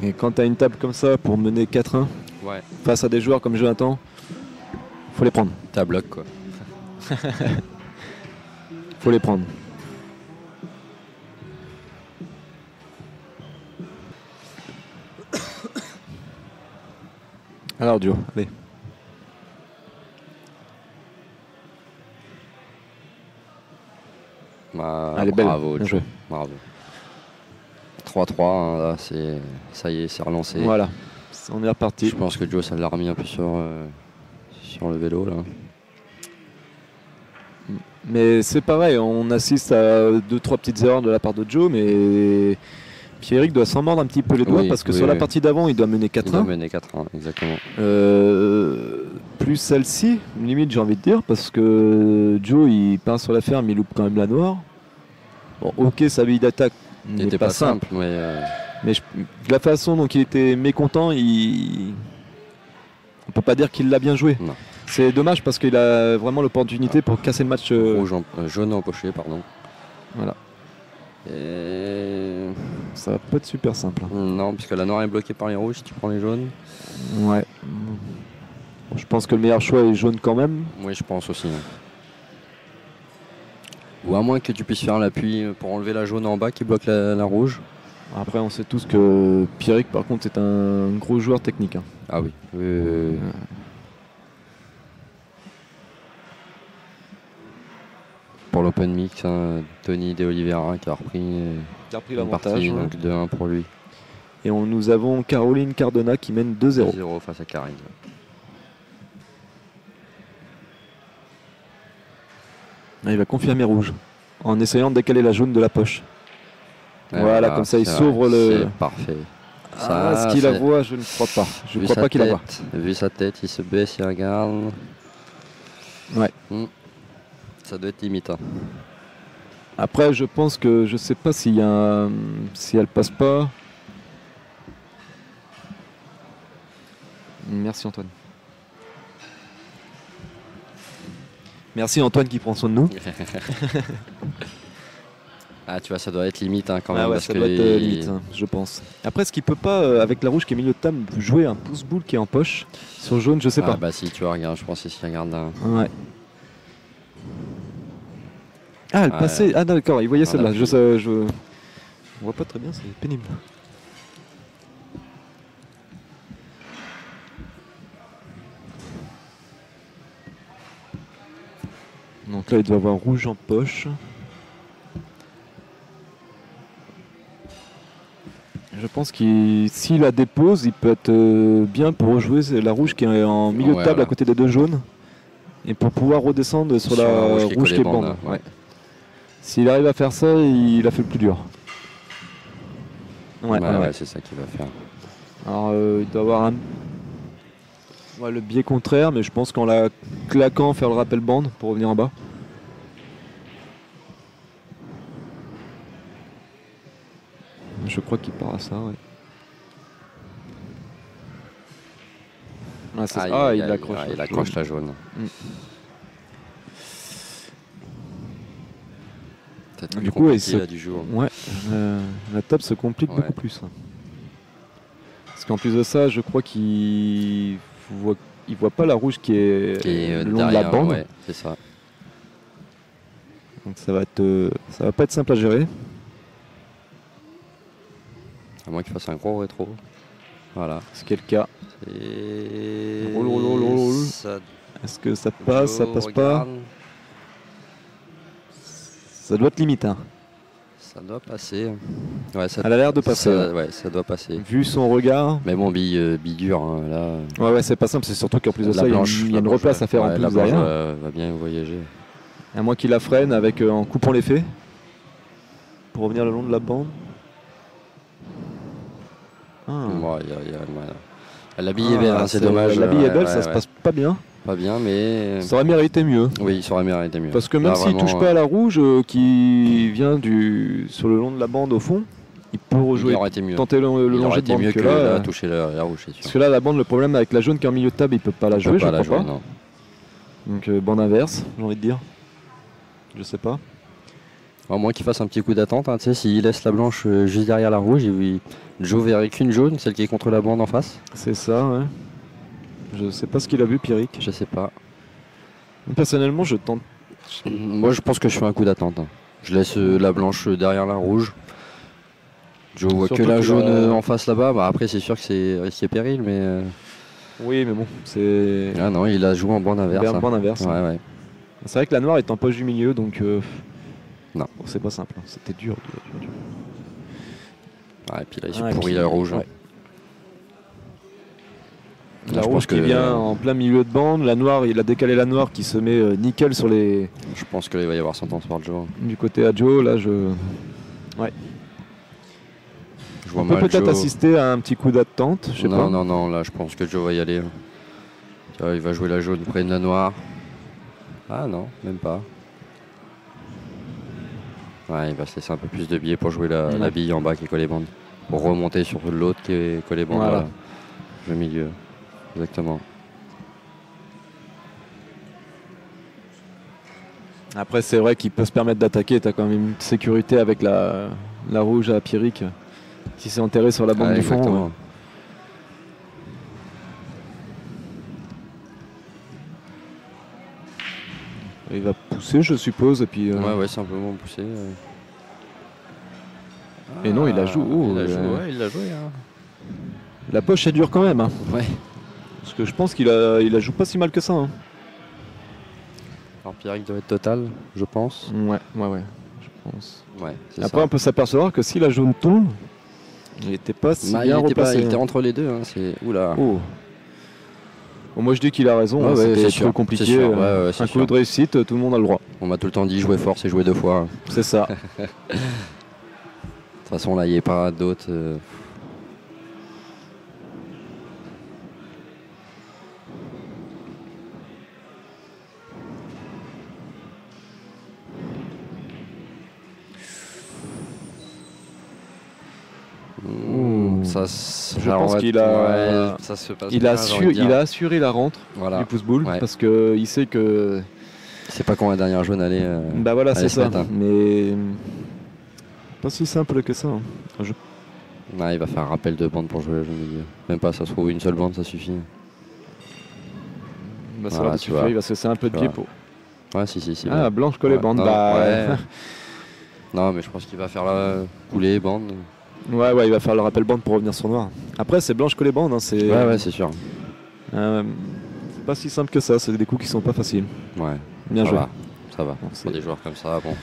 Et quand tu as une table comme ça pour mener 4-1 face à des joueurs comme Jonathan, faut les prendre. T'as bloc quoi. Faut les prendre. Alors duo, allez. Allez, bravo, belle. Bravo. 3-3, hein, là, ça y est, c'est relancé. Voilà, on est reparti. Je pense que Joe, ça l'a remis un peu sur le vélo là. Mais c'est pareil, on assiste à 2-3 petites erreurs de la part de Joe, mais Pierrick doit s'en mordre un petit peu les doigts parce que sur la partie d'avant, il doit mener 4-1. Il doit mener 4-1, exactement. Plus celle-ci, limite j'ai envie de dire, parce que Joe il part sur la ferme, il loupe quand même la noire. Bon, ok, sa bille d'attaque n'était pas simple. Mais la façon dont il était mécontent, on peut pas dire qu'il l'a bien joué. Non. C'est dommage parce qu'il a vraiment l'opportunité pour casser le match. Jaune empoché, pardon. Voilà. Et... ça va pas être super simple. Non, puisque la noire est bloquée par les rouges si tu prends les jaunes. Ouais. Je pense que le meilleur choix est jaune quand même. Oui, je pense aussi. Ou à moins que tu puisses faire l'appui pour enlever la jaune en bas qui bloque la rouge. Après, on sait tous que Pierrick, par contre, c'est un gros joueur technique. Hein. Ah oui. Pour l'Open Mix, hein, Tony De Oliveira qui a repris l'avantage. Donc 2-1 pour lui. Et nous avons Caroline Cardona qui mène 2-0. 2-0 face à Karine. Il va confirmer rouge en essayant de décaler la jaune de la poche. Voilà, comme ça il s'ouvre le. C'est parfait. Est-ce qu'il la voit? Je ne crois pas. Je ne crois pas qu'il la voit. Vu sa tête, il se baisse, il regarde. Ouais. Ça doit être limite. Hein. Après, je pense que je sais pas si elle passe pas. Merci Antoine. Merci Antoine qui prend soin de nous. Ah tu vois, ça doit être limite hein, quand même. Ouais, parce ça doit être limite, hein, je pense. Après, est-ce qu'il peut pas, avec la rouge qui est milieu de table, jouer un pouce-boule qui est en poche sur jaune? Je sais pas. Bah si, tu vois, regarde, je pense que s'il regarde là. Ouais. Ah, elle passait. Ah d'accord, il voyait celle-là. On voit pas très bien, c'est pénible. Donc là, il doit avoir rouge en poche. Je pense qu'il s'il la dépose, il peut être bien pour rejouer la rouge qui est en milieu de table à côté des deux jaunes. Et pour pouvoir redescendre sur la rouge qui est bande. Ouais. S'il arrive à faire ça, il a fait le plus dur. Ouais, c'est ça qu'il va faire. Alors il doit avoir le biais contraire, mais je pense qu'en la claquant, faire le rappel bande pour revenir en bas. Je crois qu'il part à ça, ouais. Il accroche. Il accroche la jaune. Du coup, du jour. Ouais, la table se complique beaucoup plus. Parce qu'en plus de ça, je crois qu'il voit pas la rouge qui est le long derrière, de la bande. Ouais, c'est ça. Donc ça va pas être simple à gérer. À moins qu'il fasse un gros rétro. Voilà. Ce qui est le cas. Est-ce que ça passe, ça passe pas? Ça doit être limite. Hein. Ça doit passer. Ouais, elle a l'air de passer. Ça doit passer. Vu son regard. Mais bon, bille dur. Hein, là. Ouais, c'est pas simple. C'est surtout qu'en plus de ça, il y a une replace à faire en plus la derrière. Va bien voyager. À moins qu'il la freine en coupant l'effet. Pour revenir le long de la bande. La bille est belle, c'est dommage. La bille est belle, ça se passe pas bien. Pas bien, mais. Ça aurait mérité mieux. Oui, ça aurait mérité mieux. Parce que même s'il touche pas à la rouge qui vient sur le long de la bande au fond, il peut rejouer. Tenter le longer de bande. Mieux que là, toucher la rouge, c'est sûr. Parce que là, la bande, le problème avec la jaune qui est en milieu de table, il peut pas la jouer, je crois pas. Non. Donc bande inverse, j'ai envie de dire. Je sais pas. À moins qu'il fasse un petit coup d'attente, hein, tu sais, s'il laisse la blanche juste derrière la rouge, Joe verrait qu'une jaune, celle qui est contre la bande en face. C'est ça, ouais. Je sais pas ce qu'il a vu, Pierrick. Je sais pas. Personnellement, je tente. Moi, je pense que je fais un coup d'attente. Hein. Je laisse la blanche derrière la rouge. Joe voit que la jaune en face là-bas. Bah, après, c'est sûr que c'est risqué péril, mais. Oui, mais bon, c'est. Ah non, il a joué en bande inverse. En bande inverse. Ouais. C'est vrai que la noire est en poche du milieu, donc. Non. Bon, c'est pas simple. C'était dur. Ouais, et puis là, il s'est pourri la rouge. Ouais. La rouge qui vient en plein milieu de bande, la noire, il a décalé la noire qui se met nickel sur les. Je pense qu'il va y avoir sentence par Joe. Du côté à Joe, là Ouais. On peut peut-être assister à un petit coup d'attente, je sais pas. Non, là je pense que Joe va y aller. Tu vois, il va jouer la jaune près de la noire. Ah non, même pas. Ouais, il va se laisser un peu plus de billets pour jouer la bille en bas qui est collée bande. Pour remonter sur l'autre qui est collée bande, voilà. Le milieu. Exactement. Après, c'est vrai qu'il peut se permettre d'attaquer. Tu as quand même une sécurité avec la rouge à Pierrick. Si c'est enterré sur la bande du fond. Il va pousser, je suppose, et puis. Ouais, simplement pousser. Et non, il la joue. Il l'a joué. Hein. La poche est dure quand même. Hein. Ouais. Parce que je pense qu'il la joue pas si mal que ça. Hein. Alors Pierrick doit être total, je pense. Ouais, je pense. Ouais, après, on peut s'apercevoir que si la jaune tombe, il n'était pas si bien replacé. Il était entre les deux. Hein. Oula. Oh. Bon, moi je dis qu'il a raison, c'était trop compliqué. Un coup de réussite, tout le monde a le droit. On m'a tout le temps dit jouer fort, c'est jouer 2 fois. C'est ça. De toute façon là il n'y a pas d'autres. Je pense qu'il a, il a assuré la rentre du pouce-boule parce qu'il sait que. C'est pas quand la dernière jaune allait. Bah voilà, c'est ça. Mais pas si simple que ça. Hein. Il va faire un rappel de bande pour jouer la jaune milieu. Même pas, ça se trouve une seule bande, ça suffit. Bah, ça va suffire, parce que c'est un peu de biais pour. Ouais, si. Ah, blanche collée bande. Non, mais je pense qu'il va faire la coulée bande. Ouais, il va faire le rappel bande pour revenir sur noir. Après, c'est blanche collée bande. Hein, c'est... Ouais, c'est sûr. C'est pas si simple que ça, c'est des coups qui sont pas faciles. Ouais. Bien joué. Ça va. Pour des joueurs comme ça, bon.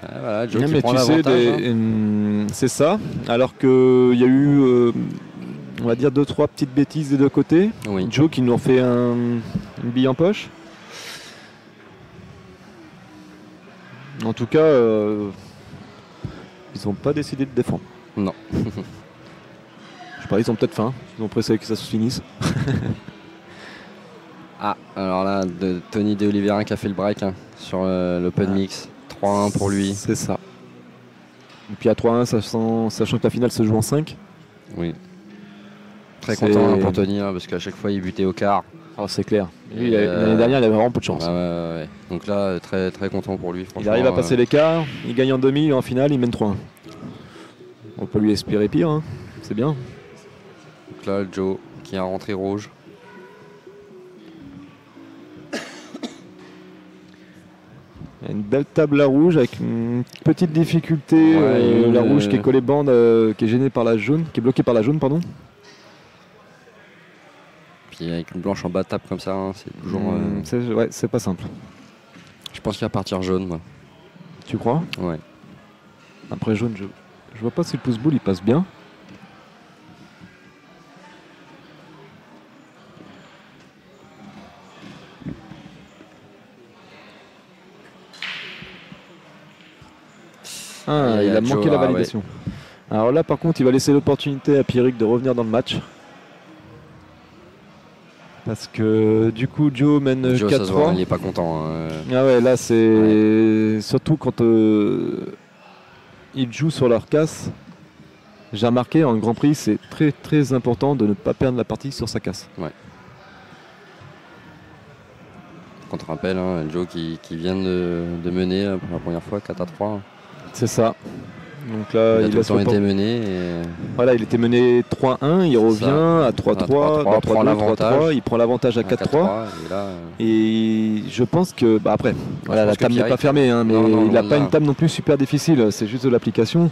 Voilà, Joe qui prend l'avantage. C'est ça. Alors qu'il y a eu, on va dire, 2-3 petites bêtises des deux côtés. Oui. Joe qui nous en fait une bille en poche. En tout cas, ils n'ont pas décidé de défendre. Non. Je sais pas, ils ont peut-être faim. Ils ont pressé que ça se finisse. Alors là, Tony De Oliveira qui a fait le break sur l'Open Mix. 3-1 pour lui. C'est ça. Et puis à 3-1, sachant que la finale se joue en 5. Oui. Très content pour Tony, parce qu'à chaque fois il butait au quart. Alors c'est clair. Lui, l'année dernière, il avait vraiment peu de chance. Ouais. Donc là, très, très content pour lui. Il arrive à passer l'écart, il gagne en demi et en finale, il mène 3-1. On peut lui espérer pire, hein. C'est bien. Donc là, Joe qui a rentré rouge. Une belle table à rouge avec une petite difficulté. La rouge qui est collée bande, qui est gênée par la jaune, qui est bloquée par la jaune, pardon. Puis avec une blanche en bas de table comme ça, c'est toujours. C'est pas simple. Je pense qu'il va partir jaune, moi. Tu crois? Ouais. Après jaune, je vois pas si le pouce-boule il passe bien. Il a manqué la validation. Ouais. Alors là, par contre, il va laisser l'opportunité à Pierrick de revenir dans le match. Parce que du coup, Joe mène 4-3. Il n'est pas content. Ah ouais, là, c'est surtout quand ils jouent sur leur casse. J'ai remarqué en Grand Prix, c'est très très important de ne pas perdre la partie sur sa casse. Ouais. Contre rappel, Joe qui vient de mener pour la première fois 4-3. C'est ça. Donc là, il a tout le temps été mené. Voilà, il était mené 3-1, il revient à 3-3, 3-3, il prend l'avantage à 4-3. Et je pense que, après, la table n'est pas fermée, mais il n'a pas une table non plus super difficile, c'est juste de l'application.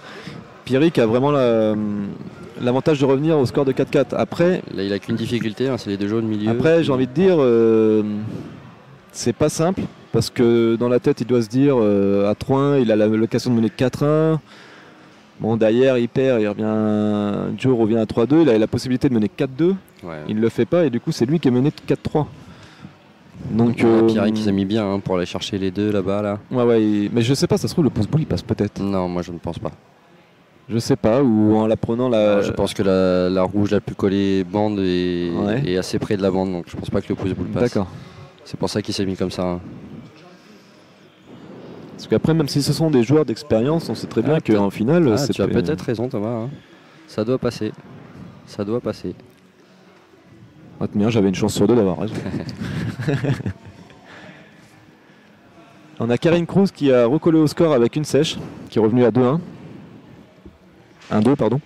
Pierrick a vraiment l'avantage de revenir au score de 4-4. Après, là, il n'a qu'une difficulté, c'est les deux jaunes milieu. Après, j'ai envie de dire, c'est pas simple. Parce que dans la tête, il doit se dire à 3-1, il a l'occasion de mener 4-1. Bon, derrière, il perd, il revient. Joe revient à 3-2. Il a la possibilité de mener 4-2. Ouais. Il ne le fait pas et du coup, c'est lui qui est mené 4-3. Donc, Pierrick, il s'est mis bien pour aller chercher les deux là-bas. Là. Ouais, mais je sais pas, ça se trouve, le pouce-boule, il passe peut-être. Non, moi, je ne pense pas. Je sais pas, ou en la prenant la. Non, je pense que la rouge la plus collée bande est assez près de la bande, donc je pense pas que le pouce-boule passe. D'accord. C'est pour ça qu'il s'est mis comme ça. Parce qu'après, même si ce sont des joueurs d'expérience, on sait très bien qu'en finale... tu as peut-être raison, Thomas. Ça doit passer. Ça doit passer. Bien, j'avais une chance sur 2 d'avoir raison. On a Karine Cruz qui a recollé au score avec une sèche, qui est revenue à 2-1. 1-2, pardon.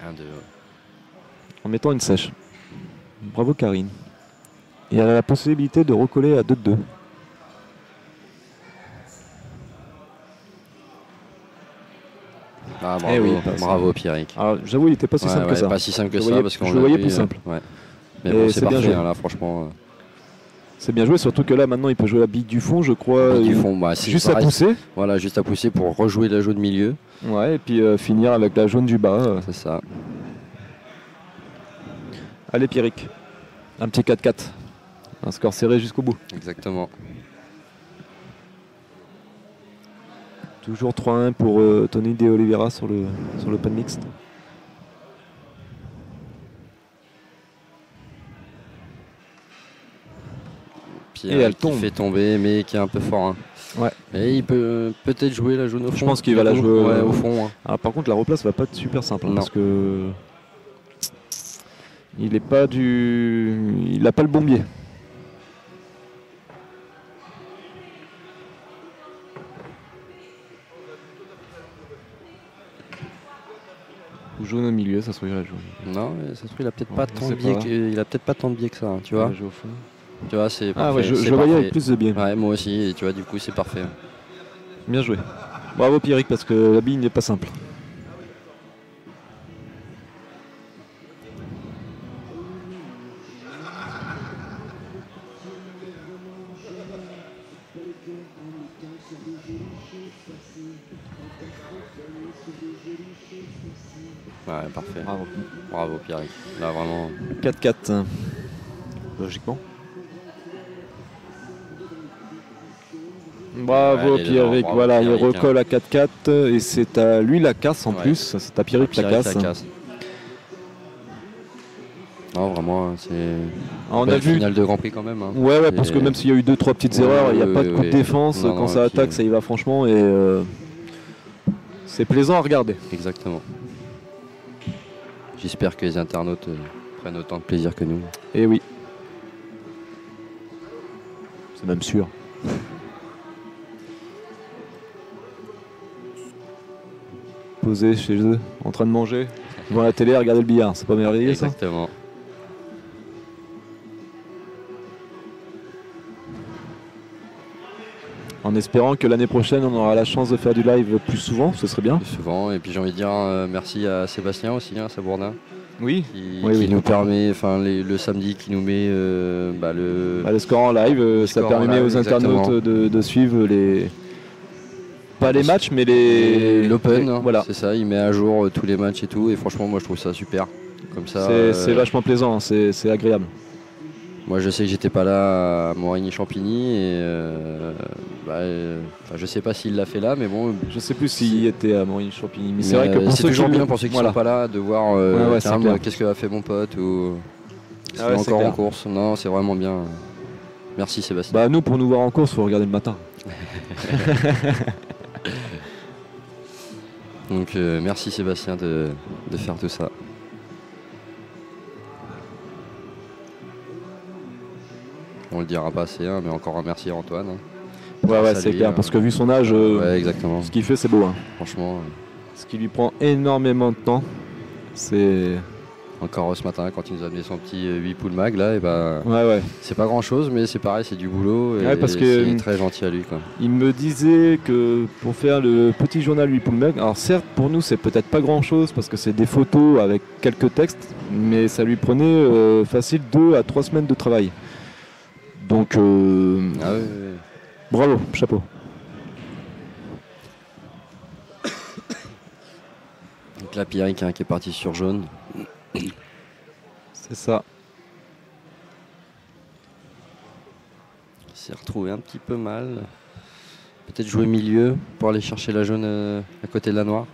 1-2. En mettant une sèche. Bravo Karine. Et elle a la possibilité de recoller à 2-2. Ah, bravo, bravo Pierrick. Alors j'avoue, il n'était pas si simple que ça. Pas si simple que ça, parce qu'on je le voyais plus simple. Ouais. Mais bon, c'est parfait, là, franchement. C'est bien joué, surtout que là, maintenant, il peut jouer la bille du fond, je crois. Du fond, juste à pousser. Voilà, juste à pousser pour rejouer la jaune milieu. Ouais, et puis finir avec la jaune du bas. C'est ça. Allez, Pierrick. Un petit 4-4. Un score serré jusqu'au bout. Exactement. Toujours 3-1 pour Tony De Oliveira sur l'Open Mixte. Pierre qui fait tomber, mais qui est un peu fort. Hein. Ouais. Et il peut peut-être jouer la jaune au fond. Je pense qu'il va la jouer au fond. Hein. Alors, par contre, la replace va pas être super simple parce que il n'a pas le bon biais. Ou jaune au milieu, ça se trouve il a jaune. Non, ça se trouve il a peut-être pas tant de biais peut-être pas tant de biais que ça, hein, tu vois. Au fond. Tu vois, c'est parfait. Ah ouais, je voyais avec plus de biais. Ouais, moi aussi, et tu vois, du coup, c'est parfait. Bien joué. Bravo Pierrick, parce que la bille n'est pas simple. Ouais, parfait. Bravo. Bravo Pierrick. Là, vraiment. 4-4. Logiquement. Bravo Pierrick, voilà, il recolle à 4-4 et c'est à lui la casse en plus, c'est à Pierrick la casse. Non, vraiment, c'est une finale de Grand Prix quand même. Hein. Ouais, parce que même s'il y a eu 2-3 petites erreurs, il n'y a pas de coup de défense, quand ça attaque, ça y va franchement et c'est plaisant à regarder. Exactement. J'espère que les internautes prennent autant de plaisir que nous. Et oui. C'est même sûr. Posé chez eux, en train de manger, devant la télé, à regarder le billard. C'est pas merveilleux ça ? Exactement. En espérant que l'année prochaine, on aura la chance de faire du live plus souvent, ce serait bien. Plus souvent, et puis j'ai envie de dire merci à Sébastien aussi, à Sabourdin. Oui. Qui nous permet, le samedi, qui nous met le score en live. Ça permet aux internautes de suivre pas les matchs, mais l'Open. Voilà. C'est ça, il met à jour tous les matchs et tout. Et franchement, moi, je trouve ça super. Comme ça. C'est vachement plaisant, c'est agréable. Moi, je sais que j'étais pas là à Morigny-Champigny et je sais pas s'il l'a fait là, mais bon. Je sais plus s'il était à Morigny-Champigny, mais c'est vrai que c'est toujours bien pour ceux qui sont pas là de voir qu'est-ce que a fait mon pote ou encore en course. Non, c'est vraiment bien. Merci Sébastien. Nous, pour nous voir en course, faut regarder le matin. Donc merci Sébastien de faire tout ça. On le dira pas assez, mais encore un merci à Antoine. Ouais, c'est clair, parce que vu son âge, exactement. Ce qu'il fait, c'est beau. Hein. Franchement. Ce qui lui prend énormément de temps, c'est... Encore ce matin, quand il nous a amené son petit 8 poules mag, là, c'est pas grand chose, mais c'est pareil, c'est du boulot et parce que c'est très gentil à lui. Quoi. Il me disait que pour faire le petit journal 8 poules mag, alors certes, pour nous, c'est peut-être pas grand chose parce que c'est des photos avec quelques textes, mais ça lui prenait facile 2 à 3 semaines de travail. Donc, bravo, chapeau. Donc là, Pierrick qui est parti sur jaune. C'est ça. Il s'est retrouvé un petit peu mal. Peut-être jouer milieu pour aller chercher la jaune à côté de la noire.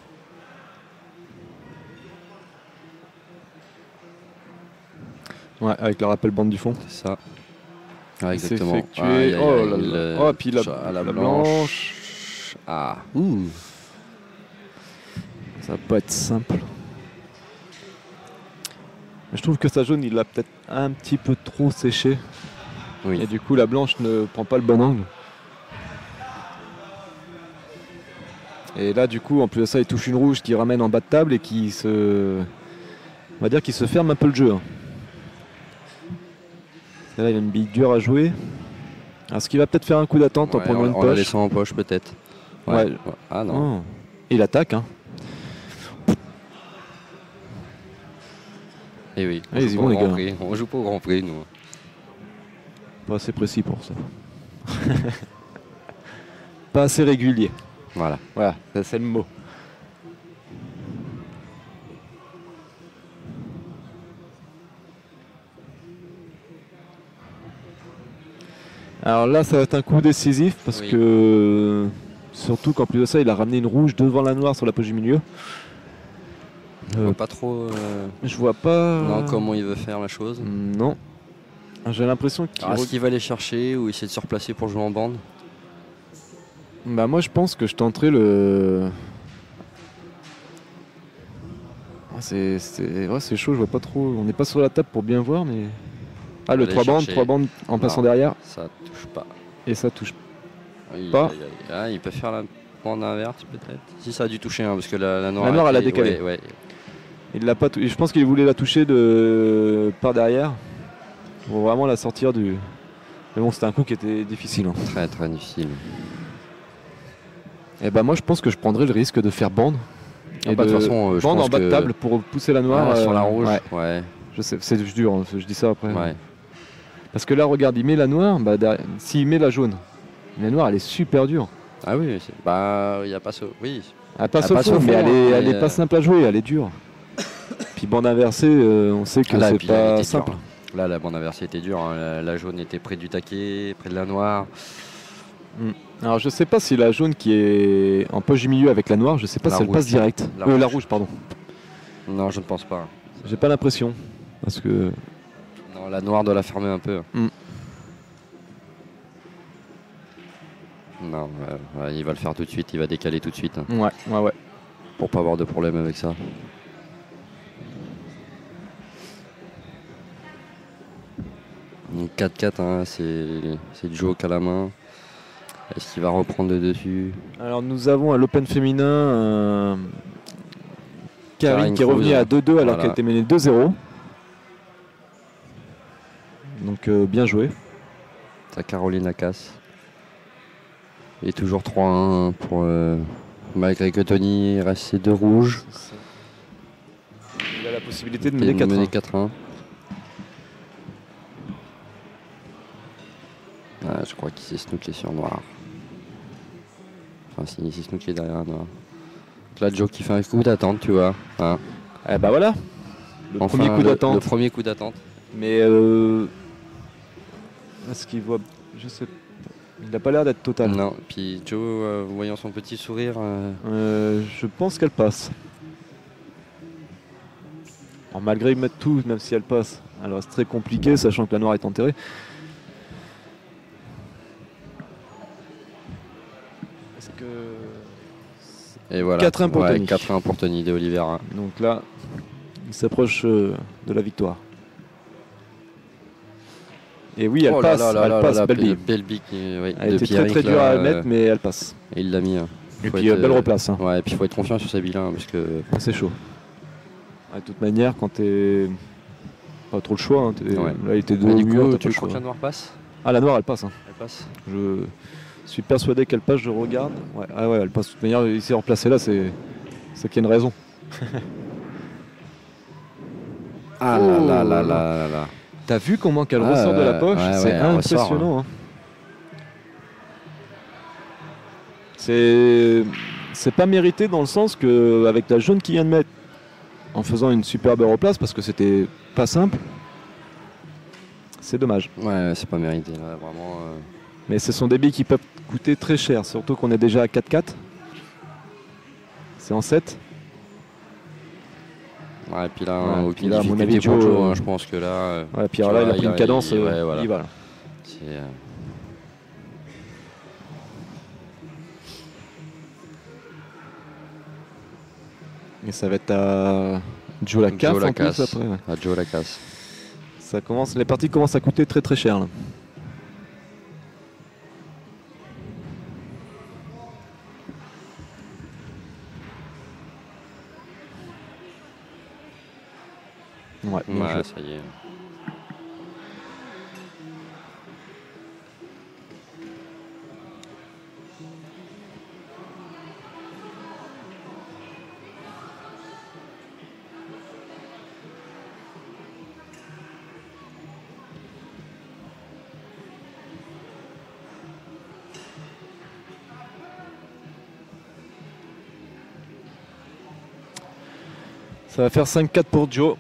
Ouais, avec le rappel bande du fond. C'est ça. Ah, exactement. Puis la blanche. Ah. Ça va pas être simple. Mais je trouve que sa jaune, il l'a peut-être un petit peu trop séché. Oui. Et du coup, la blanche ne prend pas le bon angle. Et là, du coup, en plus de ça, il touche une rouge qui ramène en bas de table et qui se... On va dire qu'il se ferme un peu le jeu. Hein. Là, il a une bille dure à jouer. Alors, ce qui va peut-être faire un coup d'attente en prenant une en poche. la laissant en poche peut-être. Ouais. Ah non. Oh. Il attaque. Hein. Et oui, Allez-y, bon, les gars. On joue pas au Grand Prix, nous. Pas assez précis pour ça. Pas assez régulier. Voilà. Voilà, ça, c'est le mot. Alors là, ça va être un coup décisif parce que surtout qu'en plus de ça, il a ramené une rouge devant la noire sur la poche du milieu. Je vois pas trop. Je vois pas. Non, comment il veut faire la chose. Non. J'ai l'impression qu'il. Est-ce qu'il va aller chercher ou essayer de se replacer pour jouer en bande? Bah moi, je pense que je tenterai le. C'est chaud, je vois pas trop. On n'est pas sur la table pour bien voir, mais. Ah, le 3 bandes en passant derrière. Ça touche pas. Et ça touche pas. Il peut faire la bande inverse peut-être. Si, ça a dû toucher, parce que la noire. La noire, elle a décalé. Ouais. Il l'a pas. Je pense qu'il voulait la toucher par derrière pour vraiment la sortir du. Mais bon, c'était un coup qui était difficile. Hein. Très très difficile. Et bah moi, je pense que je prendrais le risque de faire bande. Et de toute façon, bande en bas de table pour pousser la noire sur la rouge. Ouais. Je sais, c'est dur. Hein, je dis ça après. Ouais. Parce que là, regarde, il met la noire. Bah, s'il met la jaune, la noire, elle est super dure. Ah oui. Il n'y a pas ça. Oui. Elle passe au fond, mais elle est pas simple à jouer. Elle est dure. Puis bande inversée, on sait que c'est pas simple. Dur. Là, la bande inversée était dure. Hein. La jaune était près du taquet, près de la noire. Alors je sais pas si la jaune qui est en poche du milieu avec la noire, je sais pas si elle passe direct. La rouge, pardon. Non, je ne pense pas. J'ai pas l'impression. Parce que. Non, la noire doit la fermer un peu. Non, il va le faire tout de suite, il va décaler tout de suite. Hein. Ouais. Pour pas avoir de problème avec ça. Donc 4-4, hein, c'est Joe qui a la main. Est-ce qu'il va reprendre le dessus? Alors nous avons à l'Open féminin Karine qui est revenue à 2-2 alors qu'elle était menée 2-0. Donc bien joué. C'est Caroline Lacasse. Et toujours 3-1 pour malgré que Tony reste ses 2 rouges. Il a la possibilité de mener 4-1. Ah, je crois qu'il s'est snooké sur noir. Enfin, il s'est snooké derrière noir. Là, Joe qui fait un coup d'attente, tu vois. Hein. Eh bah voilà. Le premier coup d'attente. Mais est-ce qu'il voit. Je sais pas. Il n'a pas l'air d'être total. Non, puis Joe, voyant son petit sourire. Je pense qu'elle passe. Alors, malgré mettre tout, même si elle passe, elle reste très compliquée, sachant que la noire est enterrée. Est-ce que. Et voilà. 4-1 pour Tony. 4-1 pour Tony de Oliveira. Donc là, il s'approche de la victoire. Et oui, elle passe, Belby. Belby elle était très dure à mettre, mais elle passe. Et il l'a mis. Et puis belle replace. Hein. Ouais, et puis il faut être confiant sur sa bille parce que. C'est chaud. De toute manière, quand t'es pas trop le choix, hein, là il était 2 au mur. Tu crois que la noire passe? Ah, la noire elle passe. Hein. Elle passe. Je suis persuadé qu'elle passe, je regarde. Ouais, ah ouais, elle passe. De toute manière, il s'est replacé là, c'est qu'il y a une raison. Ah là. T'as vu comment qu'elle ressort de la poche? C'est impressionnant. Hein. C'est pas mérité dans le sens que avec la jaune qui vient de mettre, en faisant une superbe replace, parce que c'était pas simple, c'est dommage. Ouais, c'est pas mérité là, vraiment. Mais ce sont des billes qui peuvent coûter très cher, surtout qu'on est déjà à 4-4. C'est en 7. Ouais, et puis là, aucune difficulté pour Joe, je pense que là. Ouais, puis alors là, il a pris une cadence. Voilà. Il va là. Et ça va être à Joe Lacasse en plus après. Ouais. À Joe Lacasse. Les parties commencent à coûter très très cher là. Ouais, ça y est. Ça va faire 5-4 pour Joe.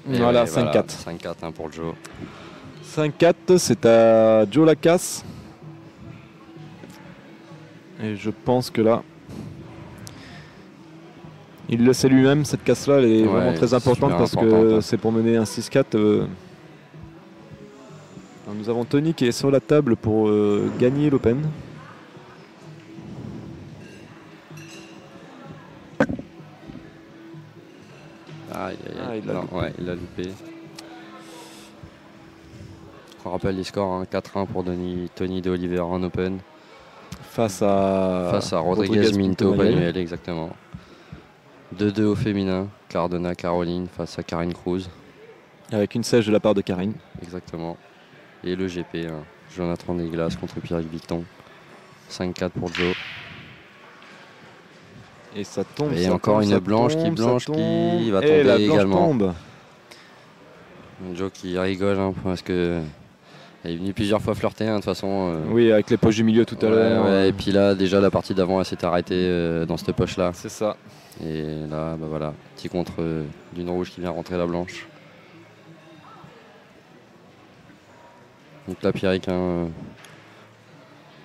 Voilà, 5-4. 5-4 pour Joe. 5-4, c'est à Joe Lacasse. Et je pense que là, il le sait lui-même, cette casse-là, elle est vraiment très importante parce que c'est pour mener un 6-4. Nous avons Tony qui est sur la table pour gagner l'Open. Il a loupé. On rappelle les scores, hein, 4-1 pour Tony de Oliveira en Open. Face à Rodriguez Minto Manuel, exactement. 2-2 au féminin, Cardona Caroline face à Karine Cruz. Avec une sèche de la part de Karine. Exactement. Et le GP, hein, Jonathan Desglas contre Pierrick Victon. 5-4 pour Joe. Et ça tombe. Et encore une blanche qui va tomber également. Tombe. Joe qui rigole hein, parce que il est venu plusieurs fois flirter hein, de toute façon. Oui, avec les poches du milieu tout à l'heure. Ouais, et puis là, déjà la partie d'avant, elle s'est arrêtée dans cette poche là. C'est ça. Et là, bah voilà, petit contre d'une rouge qui vient rentrer la blanche. Donc là, Pierrick, hein,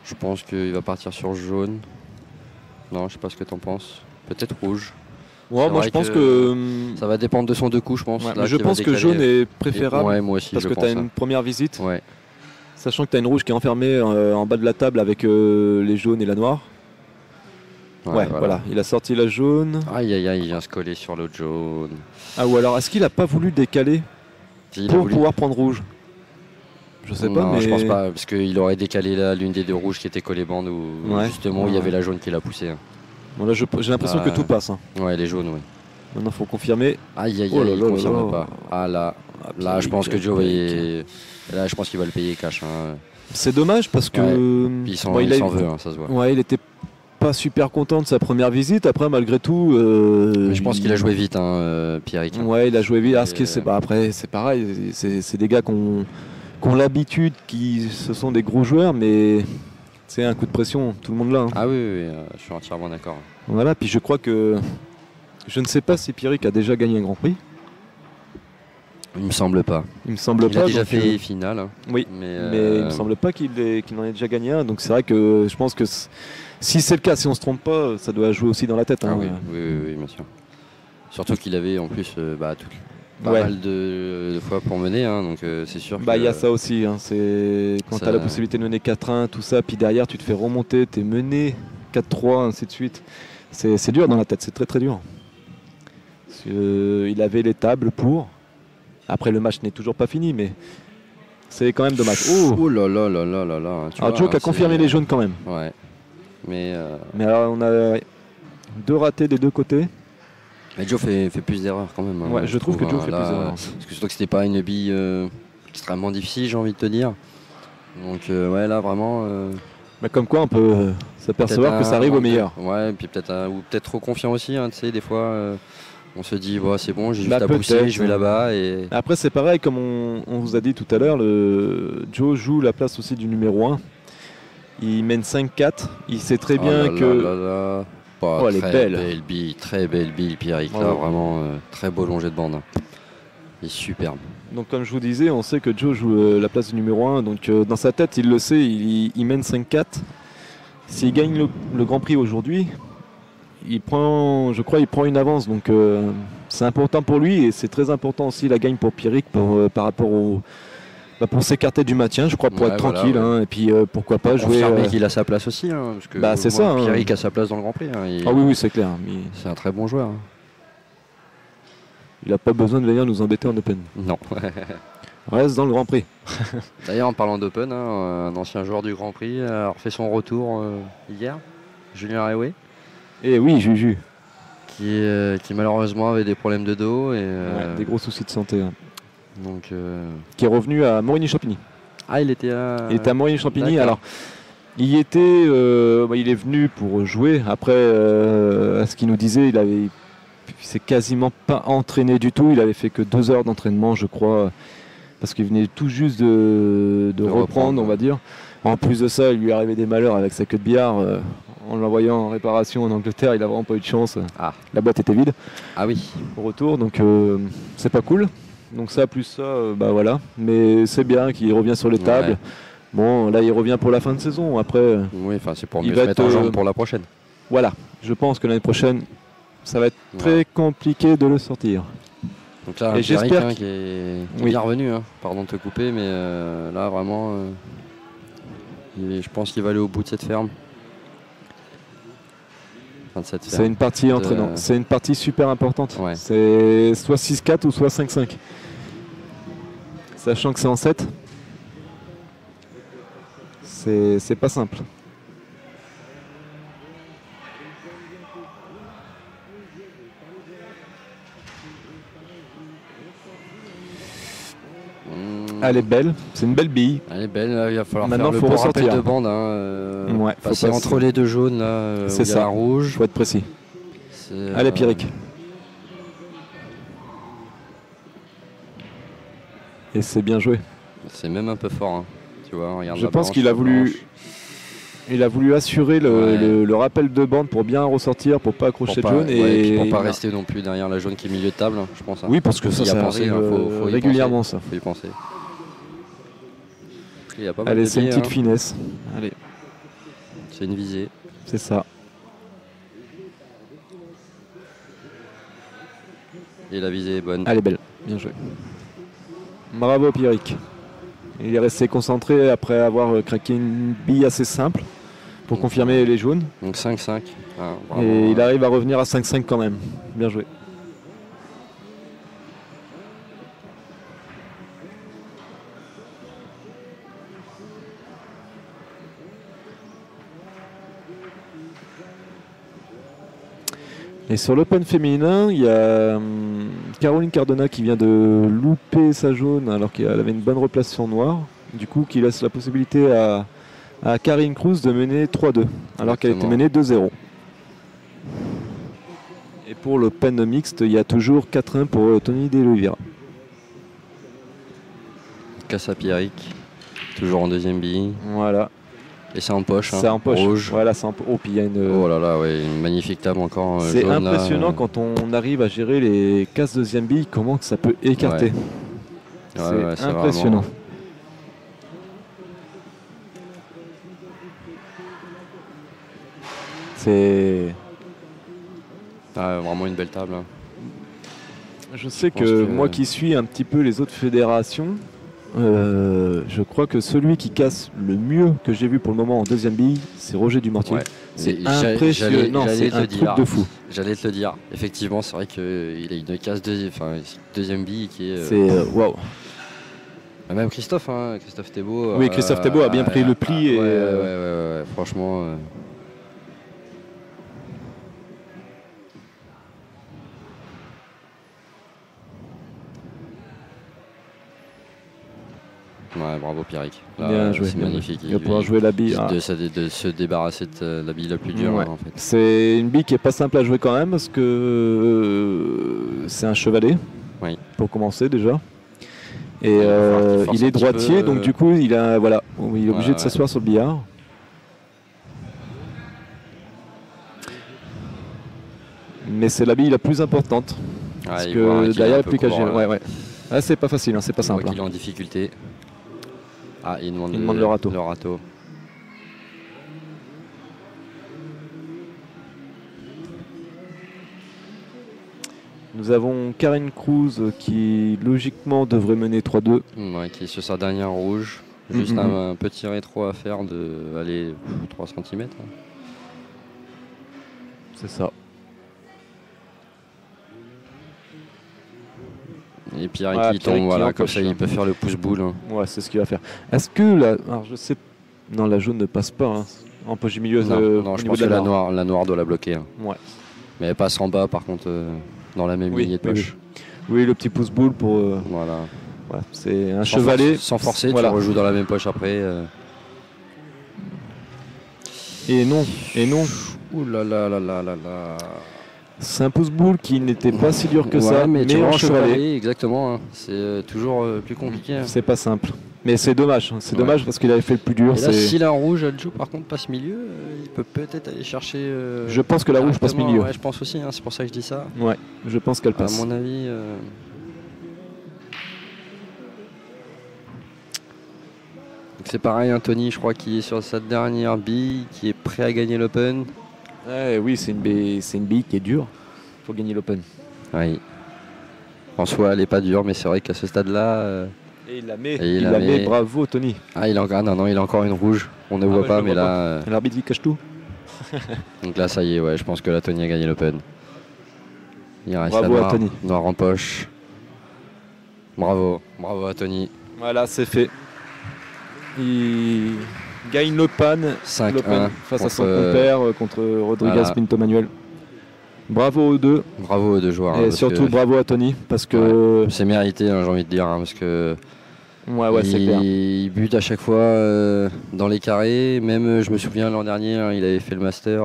je pense qu'il va partir sur jaune. Non, je sais pas ce que tu en penses. Peut-être rouge. Ouais, moi je pense que ça va dépendre de son deux coups, je pense. Ouais, là, je pense que jaune est préférable. Ouais, moi aussi, parce que tu as une première visite. Ouais. Sachant que tu as une rouge qui est enfermée en bas de la table avec les jaunes et la noire. Ouais, voilà. Il a sorti la jaune. Aïe, aïe, aïe, il vient se coller sur l'autre jaune. Ah, ou alors est-ce qu'il a pas voulu décaler pour pouvoir prendre rouge? Je sais pas, mais... je pense pas, parce qu'il aurait décalé l'une des deux rouges qui était collée bande ou justement où il y avait la jaune qui l'a poussé. Hein. Bon, là, j'ai l'impression que tout passe. Hein. Ouais, les jaunes, oui. Maintenant, il faut confirmer. Aïe, aïe, aïe, il confirme pas. Ah là, je pense que Joe, là, je pense qu'il va le payer cash. Hein. C'est dommage parce que... Il s'en veut, hein, ça se voit. Ouais, il était pas super content de sa première visite. Après, malgré tout... mais je pense qu'il a joué vite, hein, Pierrick. Ouais, il a joué vite. Après, c'est pareil. C'est des gars qui ont l'habitude, qui ce sont des gros joueurs, mais c'est un coup de pression, tout le monde là. Hein. Ah oui, je suis entièrement d'accord. Voilà, puis je crois que... Je ne sais pas si Pierrick a déjà gagné un Grand Prix. Il me semble pas. Il me semble pas. Il a déjà fait finale. Hein. Oui, mais il me semble pas qu'il en ait déjà gagné un. Donc c'est vrai que je pense que si c'est le cas, si on se trompe pas, ça doit jouer aussi dans la tête. Hein. Oui, bien sûr. Surtout qu'il avait en plus pas mal de fois pour mener, hein, donc c'est sûr il y a ça aussi, hein, c'est quand tu as la possibilité de mener 4-1, tout ça, puis derrière tu te fais remonter, tu es mené 4-3, ainsi de suite. C'est dur dans la tête, c'est très très dur. Il avait les tables pour. Après le match n'est toujours pas fini, mais c'est quand même dommage. Oh là là là là là là. Alors Joe a confirmé les jaunes quand même. Ouais. Mais alors on a 2 ratés des deux côtés. Mais Joe fait plus d'erreurs quand même. Ouais, je trouve que Joe fait plus d'erreurs. Parce que surtout que c'était pas une bille extrêmement difficile, j'ai envie de te dire. Donc là vraiment. Comme quoi on peut s'apercevoir que ça arrive au meilleur. Ouais, puis peut-être trop confiant aussi. Hein, tu sais, des fois on se dit c'est bon, j'ai juste à pousser, je vais là-bas. Et... Après c'est pareil, comme on vous a dit tout à l'heure, Joe joue la place aussi du numéro 1. Il mène 5-4. Il sait très bien que... elle est belle. Très belle bille, Pierrick. Là, vraiment très beau longé de bande. Il est superbe. Donc comme je vous disais, on sait que Joe joue la place du numéro 1. Donc dans sa tête, il le sait, il mène 5-4. S'il gagne le Grand Prix aujourd'hui, il prend une avance. Donc c'est important pour lui et c'est très important aussi la gagne pour Pierrick par rapport pour s'écarter du maintien, je crois, pour être tranquille. Hein, et puis pourquoi pas jouer. qu'il a sa place aussi. Hein, parce que c'est ça. Pierrick a sa place dans le Grand Prix. Hein, oui, c'est clair. C'est un très bon joueur. Hein. Il n'a pas besoin de venir nous embêter en Open. Non. Reste dans le Grand Prix. D'ailleurs, en parlant d'Open, un ancien joueur du Grand Prix a refait son retour hier, Julien Rewey. Et oui, Juju. Qui malheureusement avait des problèmes de dos. Et, des gros soucis de santé. Hein. Donc, qui est revenu à Morigny-Champigny. Ah, il était à... Il était à Morigny-Champigny. Alors, il est venu pour jouer. Après, à ce qu'il nous disait, il s'est quasiment pas entraîné du tout. Il avait fait que 2 heures d'entraînement, je crois, parce qu'il venait tout juste de reprendre, on va dire. En plus de ça, il lui arrivait des malheurs avec sa queue de billard. en l'envoyant en réparation en Angleterre, il a vraiment pas eu de chance. La boîte était vide. Ah oui. Au retour, donc c'est pas cool. Donc ça, plus ça, bah voilà. Mais c'est bien qu'il revient sur les tables. Ouais. Bon, là, il revient pour la fin de saison. Après, oui, enfin, c'est pour mieux se mettre en jambe pour la prochaine. Voilà. Je pense que l'année prochaine, ça va être très compliqué de le sortir. Donc là, j'espère qui est bien revenu. Hein. Pardon de te couper, mais là, vraiment, je pense qu'il va aller au bout de cette ferme. C'est une partie entraînante. C'est une partie super importante. Ouais. C'est soit 6-4 ou soit 5-5. Sachant que c'est en 7, c'est pas simple. Elle est belle, c'est une belle bille. Elle est belle, là, il va falloir maintenant faire le bon rappel de bande. Ouais, passer entre les deux jaunes, là, c'est ça. La rouge. Faut être précis. Allez, Pierrick. Et c'est bien joué. C'est même un peu fort. Hein. Tu vois, regarde. Je pense qu'il a voulu assurer le rappel de bande pour bien ressortir, pour pas accrocher le jaune et pour pas rester non plus derrière la jaune qui est milieu de table, je pense. Hein. Oui, parce que ça arrive faut régulièrement ça. Faut y penser. Allez, c'est une petite finesse. Allez. C'est une visée. C'est ça. Et la visée est bonne. Elle est belle, bien joué. Bravo Pierrick. Il est resté concentré après avoir craqué une bille assez simple pour confirmer les jaunes. Donc 5-5. Et il arrive à revenir à 5-5 quand même. Bien joué. Et sur l'Open féminin, il y a Caroline Cardona qui vient de louper sa jaune alors qu'elle avait une bonne replace sur noir. Du coup, qui laisse la possibilité à Karine Cruz de mener 3-2 alors qu'elle était menée 2-0. Et pour l'Open mixte, il y a toujours 4-1 pour Tony De Oliveira. Casse à Pierrick, toujours en deuxième bille. Voilà. Et c'est en poche. C'est en poche. Rouge. Voilà, c'est en poche. Oh, puis il y a une. Oh là là, ouais, une magnifique table encore. C'est jaune, impressionnant là. Quand on arrive à gérer les cases deuxième billes, comment que ça peut écarter. Ouais. C'est impressionnant. Vraiment... C'est. Vraiment une belle table. Je sais que moi qui suis un petit peu les autres fédérations, je crois que celui qui casse le mieux que j'ai vu pour le moment en deuxième bille, c'est Roger Dumortier. Ouais. C'est impressionnant, c'est un truc de fou. J'allais te le dire. Effectivement, c'est vrai qu'il a une casse deuxième bille qui est... C'est waouh. Même Christophe Thébault. Oui, Christophe Thébault a bien pris le pli. Ouais, franchement... Ouais, bravo Pierrick. Bien joué. C'est magnifique. Il va pouvoir jouer la bille. De se débarrasser de la bille la plus dure. En fait. C'est une bille qui est pas simple à jouer quand même parce que c'est un chevalet. Oui. Pour commencer déjà. Et il est droitier, donc du coup il est obligé de s'asseoir sur le billard. Mais c'est la bille la plus importante. Parce que derrière il n'y a plus qu'à gérer. Ah, c'est pas facile, c'est pas simple. Il est en difficulté. Ah, il demande le râteau. Le râteau. Nous avons Karine Cruz qui logiquement devrait mener 3-2. Ouais, qui est sur sa dernière rouge. Juste un petit rétro à faire de 3 cm. Hein. C'est ça. Et Pierre qui tombe, voilà, comme ça il peut faire le pouce-boule. Hein. Ouais, c'est ce qu'il va faire. Est-ce que alors je sais, non, la jaune ne passe pas hein, en poche du milieu. Non, je pense que la noire doit la bloquer. Hein. Ouais. Mais elle passe en bas, par contre, dans la même lignée de poche. Oui, le petit pouce-boule pour. Voilà. C'est un chevalet. Sans forcer, tu rejoues dans la même poche après. Et non. Ouh là là là là là là. C'est un pouce-boule qui n'était pas si dur que ça, mais en chevalet. Exactement, hein. C'est toujours plus compliqué. Hein. C'est pas simple. Mais c'est dommage, dommage parce qu'il avait fait le plus dur. Et là, si la rouge, Joe par contre passe milieu, il peut peut-être aller chercher. Je pense que la rouge passe milieu. Ouais, je pense aussi, c'est pour ça que je dis ça. Ouais, je pense qu'elle passe. À mon avis. Donc c'est pareil, Anthony, je crois qu'il est sur sa dernière bille, qui est prêt à gagner l'Open. Oui, c'est une bille qui est dure. Il faut gagner l'Open. Oui. En soi, elle n'est pas dure, mais c'est vrai qu'à ce stade-là. Et il la met. Bravo Tony. Ah, il a encore une rouge. On ne voit pas, mais là. L'arbitre il cache tout. Donc là, ça y est, ouais, je pense que la Tony a gagné l'Open. Il reste bravo à Tony. Noir en poche. Bravo à Tony. Voilà, c'est fait. Il gagne l'Open 5-1 face à son compère contre Rodriguez Pinto Manuel. Bravo aux deux. Bravo aux deux joueurs. Et surtout bravo à Tony parce que c'est mérité, j'ai envie de dire, parce que c'est clair. Il bute à chaque fois dans les carrés. Même, je me souviens l'an dernier, il avait fait le Master,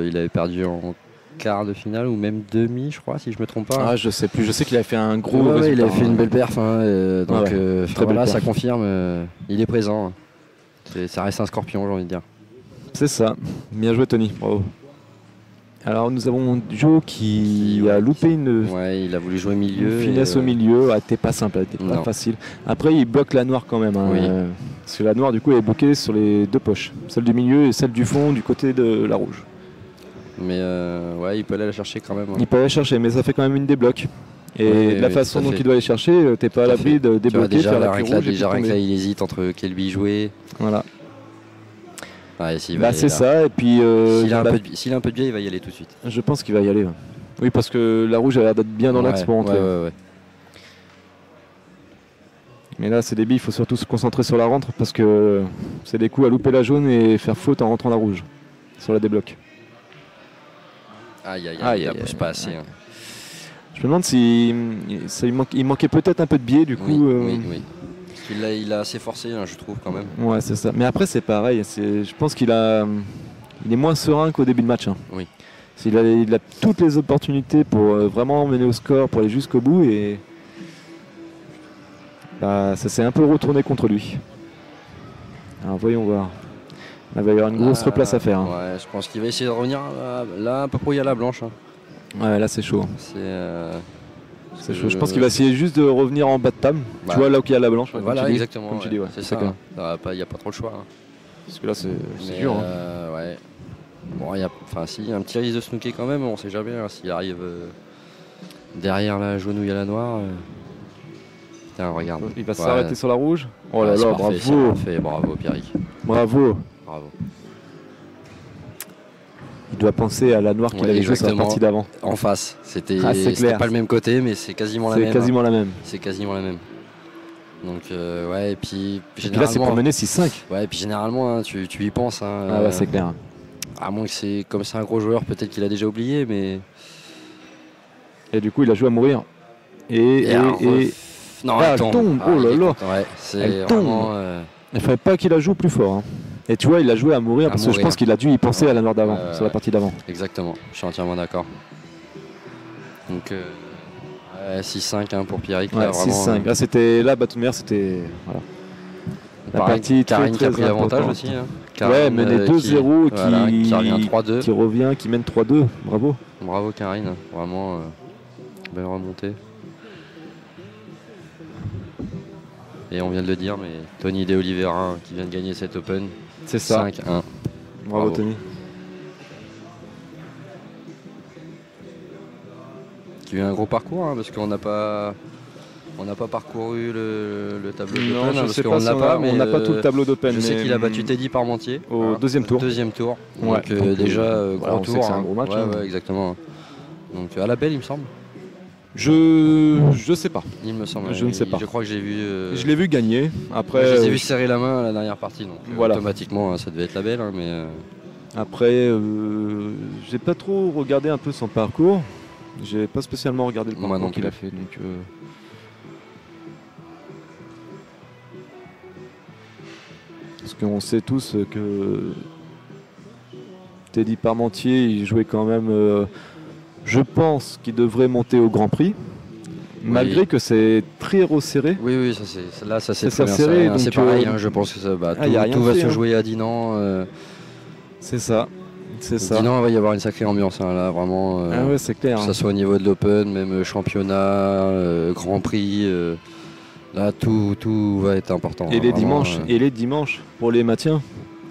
il avait perdu en quart de finale ou même demi, je crois, si je me trompe pas. Ah, je sais plus. Je sais qu'il a fait un gros résultat. Il a fait une belle perf. Donc très belle perf. Ça confirme. Il est présent. Ça reste un scorpion, j'ai envie de dire. C'est ça. Bien joué, Tony. Bravo. Alors nous avons Joe qui a loupé une. Ouais, il a voulu jouer milieu. Une finesse au milieu. Elle n'était pas simple, elle n'était pas facile. Après, il bloque la noire quand même. Hein, oui. Parce que la noire, du coup, est bloquée sur les deux poches. Celle du milieu et celle du fond du côté de la rouge. Mais il peut aller la chercher quand même. Hein. Il peut aller la chercher, mais ça fait quand même une débloque. Et de la façon dont il doit aller chercher, t'es pas à l'abri de débloquer. Déjà, là, il hésite entre quel bille jouer. Voilà. Ouais, c'est ça. Et puis, s'il a un peu de biais, il va y aller tout de suite. Je pense qu'il va y aller. Ouais. Oui, parce que la rouge a l'air d'être bien dans l'axe pour entrer. Ouais. Mais là, c'est des billes, il faut surtout se concentrer sur la rentre parce que c'est des coups à louper la jaune et faire faute en rentrant la rouge sur la débloque. Aïe, il pousse pas assez. Hein. Je me demande s'il manquait peut-être un peu de biais du coup. Oui. Il a assez forcé, hein, je trouve quand même. Ouais, c'est ça. Mais après, c'est pareil. Je pense qu'il est moins serein qu'au début de match. Hein. Oui. Il a toutes les opportunités pour vraiment mener au score, pour aller jusqu'au bout et ça s'est un peu retourné contre lui. Alors voyons voir. Il va y avoir une grosse replace à faire. Hein. Ouais, je pense qu'il va essayer de revenir là un peu pour y aller à la blanche. Hein. Ouais, là c'est chaud. C'est chaud. Je pense qu'il va essayer juste de revenir en bas de table. Tu vois là où il y a la blanche. Voilà, exactement. Comme tu dis, c'est ça. Il n'y a pas trop le choix. Hein. Parce que là c'est dur. Hein. Ouais. Bon, il y a un petit risque de snooker quand même. On sait jamais s'il arrive derrière la jaune ou il y a la noire. Tiens, regarde. Il va s'arrêter sur la rouge. Oh là là, bravo. Bravo Pierrick. Bravo. Il doit penser à la noire qu'il avait joué sur la partie d'avant. En face. C'était pas le même côté, mais c'est quasiment la même. C'est quasiment la même. C'est quasiment la même. Donc et puis là c'est pour mener 6-5. Ouais, et puis généralement hein, tu y penses. Hein, ah ouais, c'est clair. À moins que c'est comme c'est un gros joueur, peut-être qu'il a déjà oublié, mais. Et du coup, il a joué à mourir. Non, elle tombe. Oh là là. Ouais, elle tombe. Il ne fallait pas qu'il la joue plus fort. Hein. Et tu vois, il a joué à mourir parce que je pense qu'il a dû y penser à la noire d'avant, sur la partie d'avant. Exactement, je suis entièrement d'accord. Donc 6-5 hein, pour Pierrick. Ouais, 6-5. Là, c'était là, Batoumer, c'était. Voilà. La partie Karine qui a pris l'avantage aussi. Hein. Karine, mené 2-0, qui revient 3-2. Qui revient, qui mène 3-2. Bravo. Bravo Karine, vraiment belle remontée. Et on vient de le dire, mais Tony De Oliveira qui vient de gagner cet Open. C'est ça. 5-1. Bravo Tony. Qui a eu un gros parcours, hein, parce qu'on n'a pas parcouru le tableau d'Open. Non, je sais pas si on n'a pas tout le tableau d'Open. Je sais qu'il a battu Teddy Parmentier au deuxième tour. Donc, déjà, gros tour. C'est un gros match. Ouais, exactement. Donc à la belle, il me semble. Je sais pas. Il me semble. Je ne sais pas. Je crois que j'ai vu. Je l'ai vu gagner. Après, je les ai vu serrer la main à la dernière partie. Donc automatiquement, ça devait être la belle. Hein, mais après, j'ai pas trop regardé un peu son parcours. J'ai pas spécialement regardé le parcours qu'il a fait. Donc, parce qu'on sait tous que Teddy Parmentier, il jouait quand même. Je pense qu'il devrait monter au Grand Prix. Malgré que c'est très resserré. Oui, ça c'est très bien serré. C'est pareil, je pense que tout va se jouer à Dinan. C'est ça. Dinan, il va y avoir une sacrée ambiance là, vraiment. C'est clair. Que ce soit au niveau de l'Open, même championnat, Grand Prix. Là, tout va être important. Et les dimanches pour les Matiens.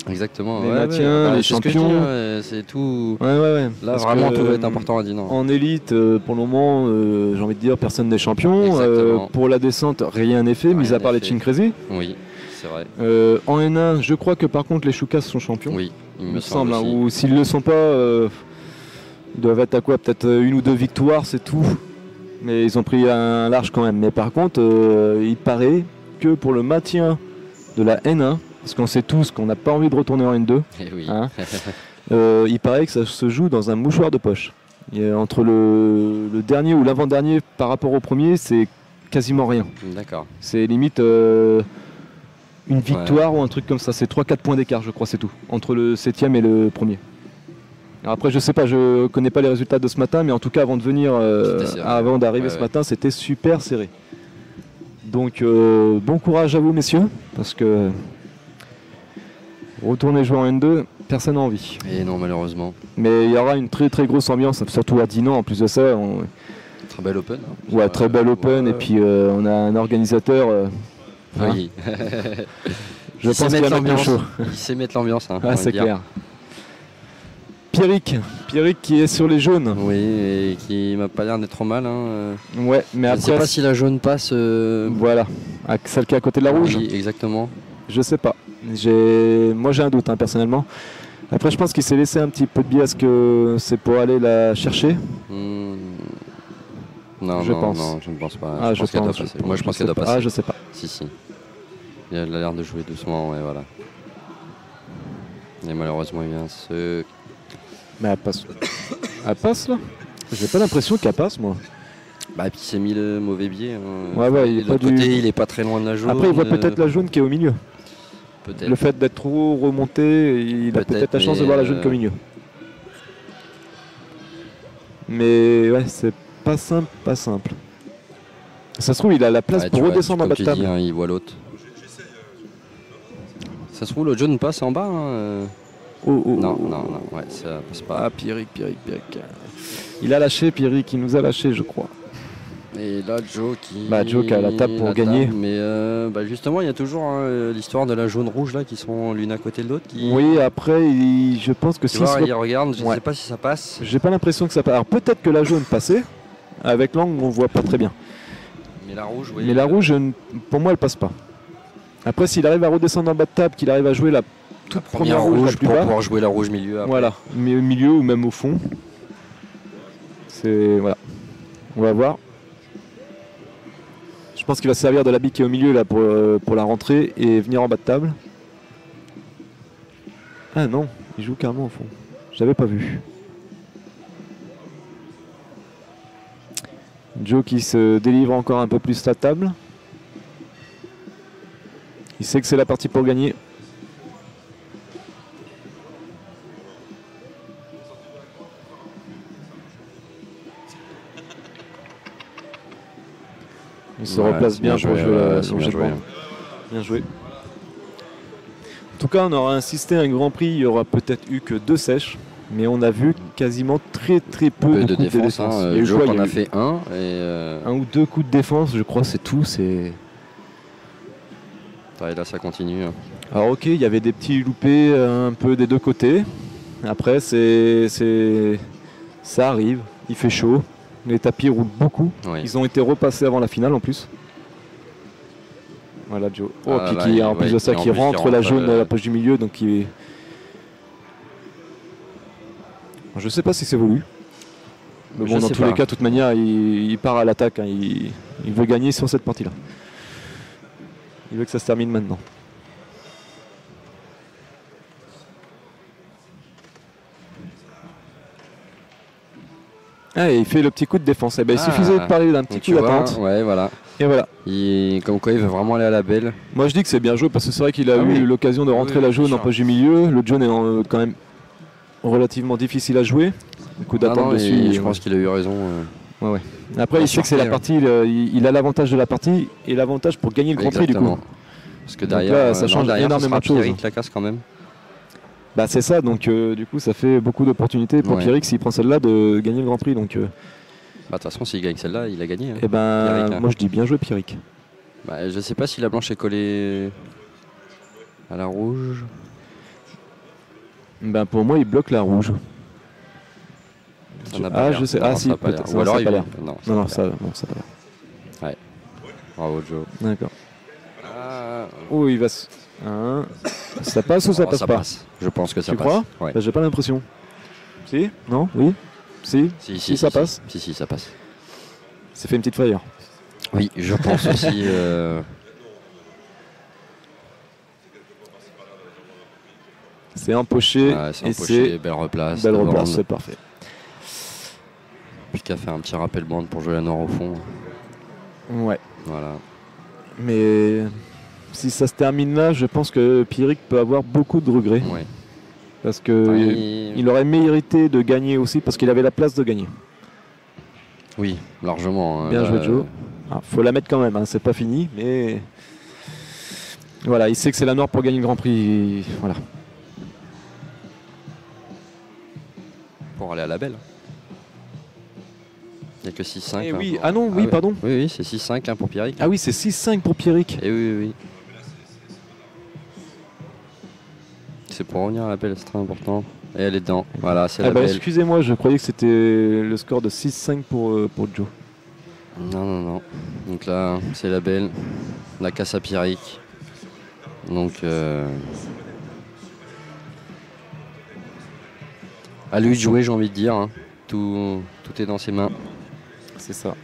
Exactement. Les Matiens, les champions. C'est tout. Ouais. Là, vraiment, tout va être important à Dinan. En élite, pour le moment, j'ai envie de dire, personne n'est champion. Pour la descente, rien n'est fait, mis à part les Chinkresi. Oui, c'est vrai. En N1, je crois que par contre, les Choucas sont champions. Oui, il me semble. Ou s'ils ne le sont pas, ils doivent être à quoi? Peut-être 1 ou 2 victoires, c'est tout. Mais ils ont pris un large quand même. Mais par contre, il paraît que pour le maintien de la N1, parce qu'on sait tous qu'on n'a pas envie de retourner en N2, il paraît que ça se joue dans un mouchoir de poche. Et entre le dernier ou l'avant-dernier par rapport au premier, c'est quasiment rien. D'accord. C'est limite une victoire ou un truc comme ça. C'est 3-4 points d'écart, je crois, c'est tout. Entre le 7e et le premier. Alors après, je sais pas, je connais pas les résultats de ce matin, mais en tout cas, avant d'arriver ce matin, c'était super serré. Donc, bon courage à vous, messieurs, parce que retourner jouer en N2, personne n'a envie. Et non, malheureusement. Mais il y aura une très très grosse ambiance, surtout à Dinan, en plus de ça. Très belle Open. Ouais, très belle Open, et puis on a un organisateur. Oui. Je pense qu'il va mettre chaud. Il sait mettre l'ambiance. C'est clair. Pierrick qui est sur les jaunes. Oui, et qui m'a pas l'air d'être trop mal. Ouais, mais après. Je sais pas si la jaune passe. Voilà, celle qui est à côté de la rouge. Oui, exactement. Je sais pas. Moi j'ai un doute personnellement. Après je pense qu'il s'est laissé un petit peu de biais. Est-ce que c'est pour aller la chercher? Non, je ne pense pas. Je pense qu'elle doit passer. Moi je pense qu'elle doit passer. Ah, je sais pas. Si. Il a l'air de jouer doucement, voilà. Et malheureusement il vient se... Mais elle passe. Elle passe là? J'ai pas l'impression qu'elle passe moi. Et puis il s'est mis le mauvais biais. Il est pas très loin de la jaune. Après il voit peut-être la jaune qui est au milieu. Peut-être. Le fait d'être trop remonté, il a peut-être la chance de voir la jaune qui est au milieu. Mais ouais, c'est pas simple. Ça se trouve, il a la place pour redescendre en bas de table. Il voit l'autre. Ça se trouve, l'autre jaune passe en bas. Non, ouais, ça passe pas. Ah, Pierrick. Il a lâché, Pierrick, il nous a lâché, je crois. Et là, Joe qui a la table pour gagner. Mais justement, il y a toujours l'histoire de la jaune-rouge là qui sont l'une à côté de l'autre. Oui, après, je pense que si. Il regarde, je ne sais pas si ça passe. J'ai pas l'impression que ça passe. Alors peut-être que la jaune passait. Avec l'angle, on voit pas très bien. Mais la rouge, oui. Mais la rouge, pour moi, elle passe pas. Après, s'il arrive à redescendre en bas de table, qu'il arrive à jouer la toute première rouge pour pouvoir jouer la rouge milieu. Après. Voilà, mais au milieu ou même au fond. Voilà. On va voir. Je pense qu'il va se servir de la bille qui est au milieu là pour la rentrée et venir en bas de table. Ah non, il joue carrément au fond. J'avais pas vu. Joe qui se délivre encore un peu plus la table. Il sait que c'est la partie pour gagner. Il se replace bien pour jouer Bien joué. En tout cas, on aura assisté à un Grand Prix. Il n'y aura peut-être eu que 2 sèches. Mais on a vu quasiment très peu de défense. Joe en a fait un. Un ou 2 coups de défense, je crois, c'est tout. Et là, ça continue. Alors ok, il y avait des petits loupés un peu des deux côtés. Après, ça arrive. Il fait chaud. Les tapis roulent beaucoup. Oui. Ils ont été repassés avant la finale en plus. Voilà Joe. En plus de ça, qui rentre la jaune à la poche du milieu. Donc je sais pas si c'est voulu. Mais bon, dans tous les cas, de toute manière, il part à l'attaque. Il veut gagner sur cette partie-là. Il veut que ça se termine maintenant. Ah, et il fait le petit coup de défense. Il suffisait de parler d'un petit coup d'attente. Ouais, voilà. Et voilà. Comme quoi, il veut vraiment aller à la belle. Moi, je dis que c'est bien joué parce que c'est vrai qu'il a eu l'occasion de rentrer la jaune en poche du milieu. Le jaune est quand même relativement difficile à jouer. Le coup d'attente dessus. Je pense qu'il a eu raison. Ouais. Après, il sait que c'est la partie, il a l'avantage de la partie et l'avantage pour gagner le Grand Prix du coup. Parce que derrière, là, ça change énormément de choses. Pierrick la casse quand même. Bah c'est ça, donc du coup ça fait beaucoup d'opportunités pour Pierrick s'il prend celle-là de gagner le Grand Prix. Donc, de toute façon, s'il gagne celle-là, il a gagné. Hein. Et Pierrick, moi je dis bien joué Pierrick. Bah, je sais pas si la blanche est collée à la rouge. Ben pour moi il bloque la rouge. Ça n'a pas l'air. Je sais. Si, peut-être. Ou alors il pas l'air. Non, ça n'a pas l'air. Ouais. Bravo Joe. D'accord. Oh, il va. Ça passe ou ça passe pas? Je pense que ça passe. Tu crois? Ouais. J'ai pas l'impression. Si? Non? Oui? Si, ça passe. Si, ça passe. Ça fait une petite frayeur. Oui, je pense aussi. C'est empoché. C'est empoché, belle replace. Belle replace, c'est parfait. Puis qu'à faire un petit rappel bande pour jouer la noire au fond. Ouais. Voilà. Mais si ça se termine là, je pense que Pierrick peut avoir beaucoup de regrets. Ouais. Parce que il aurait mérité de gagner aussi parce qu'il avait la place de gagner. Oui, largement. Bien joué Joe. Faut la mettre quand même, hein, c'est pas fini, mais voilà, il sait que c'est la noire pour gagner le Grand Prix. Voilà. Pour aller à la belle. Il n'y a que 6-5. Oui. Ah non, oui, pardon. Oui, c'est 6-5 pour Pierrick. Ah oui, c'est 6-5 pour Pierrick. Et oui. C'est pour revenir à la belle, c'est très important. Et elle est dedans. Voilà, c'est la belle. Excusez-moi, je croyais que c'était le score de 6-5 pour Joe. Non. Donc là, c'est la belle. La casse à Pierrick. Donc, à lui de jouer, j'ai envie de dire. Hein. Tout est dans ses mains. C'est ça.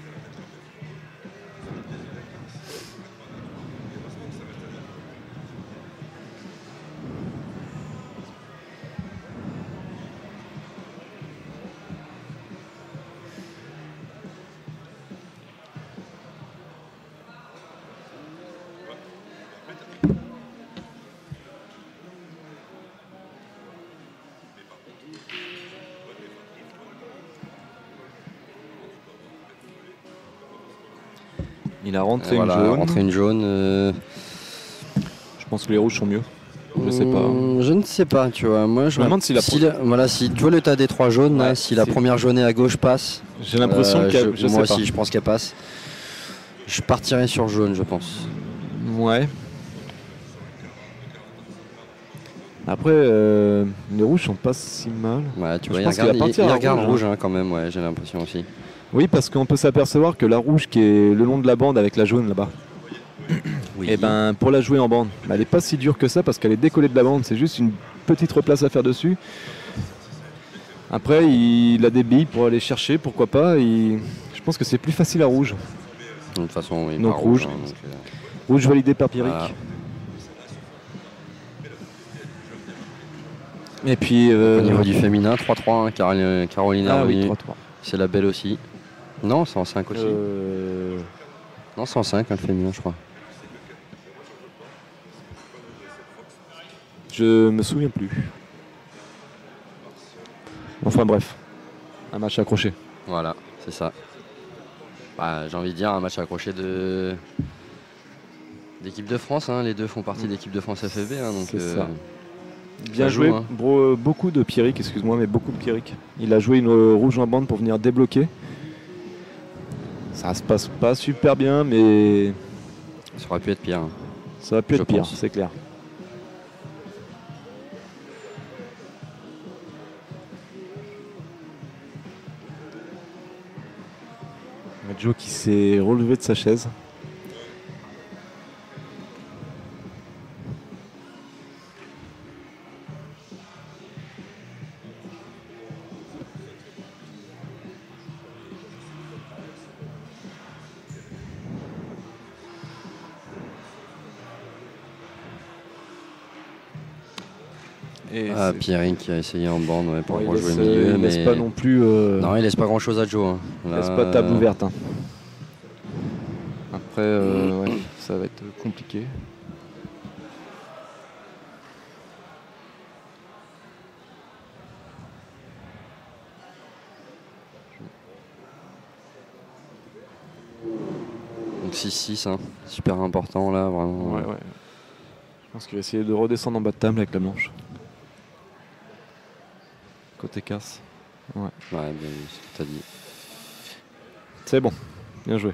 Il a rentré une jaune. Je pense que les rouges sont mieux. Je sais pas. Je ne sais pas, tu vois. Moi, je me demande si si tu vois le tas des 3 jaunes, là, si la première jaunée à gauche passe. J'ai l'impression qu'elle. Moi aussi, je pense qu'elle passe. Je partirais sur jaune, je pense. Ouais. Après, les rouges sont pas si mal. Ouais, tu vois, il regarde rouge hein, quand même, ouais, j'ai l'impression aussi. Oui, parce qu'on peut s'apercevoir que la rouge qui est le long de la bande avec la jaune là-bas, oui. Et pour la jouer en bande, elle n'est pas si dure que ça parce qu'elle est décollée de la bande, c'est juste une petite replace à faire dessus. Après, il a des billes pour aller chercher, pourquoi pas. Je pense que c'est plus facile à rouge. De toute façon, oui, donc rouge. Hein, donc, rouge validé par Pierrick. Voilà. Et puis au niveau du féminin, 3-3, hein, Carolina. Oui, 3-3. C'est la belle aussi. Non, c'est en 5 aussi. Non, c'est en 5, le féminin, je crois. Je me souviens plus. Enfin bref, un match accroché. Voilà, c'est ça. J'ai envie de dire un match accroché d'équipe de France. Hein. Les deux font partie de l'équipe de France FFB. Hein, donc, c'est ça. Bien joué, hein. Beaucoup de Pierrick, excuse-moi, mais beaucoup de Pierrick. Il a joué une rouge en bande pour venir débloquer. Ça se passe pas super bien, mais ça aurait pu être pire. Hein. Ça aurait pu être pire, c'est clair. Joe qui s'est relevé de sa chaise. Pierrick qui a essayé en bande pour rejouer le milieu. Il laisse pas non plus. Non, il laisse pas grand chose à Joe. Hein. Il laisse pas de table ouverte. Hein. Après, ça va être compliqué. 6-6, hein. Super important là, vraiment. Ouais. Je pense qu'il va essayer de redescendre en bas de table avec la blanche. Côté casse. Ouais. Ouais, bien vu, ce que t'as dit. C'est bon, bien joué.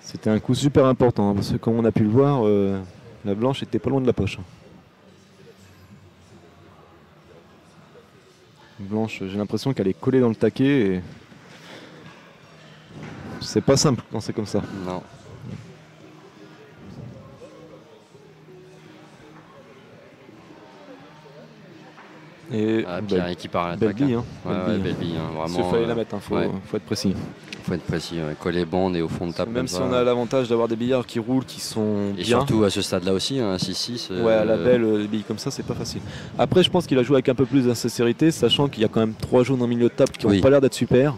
C'était un coup super important, hein, parce que comme on a pu le voir, la blanche était pas loin de la poche. Blanche, j'ai l'impression qu'elle est collée dans le taquet et c'est pas simple quand c'est comme ça. Non. Et Pierre qui part à belle l'attaque. bille, hein. Belle bille, hein. Vraiment. Il fallait la mettre, faut être précis. Faut être précis, coller bande et au fond de table. Même si on a l'avantage d'avoir des billards qui roulent, qui sont et bien. surtout à ce stade-là aussi, 6-6. Ouais, à la belle, les billes comme ça, c'est pas facile. Après, je pense qu'il a joué avec un peu plus d'insincérité, sachant qu'il y a quand même 3 jaunes en milieu de table qui n'ont pas l'air d'être super.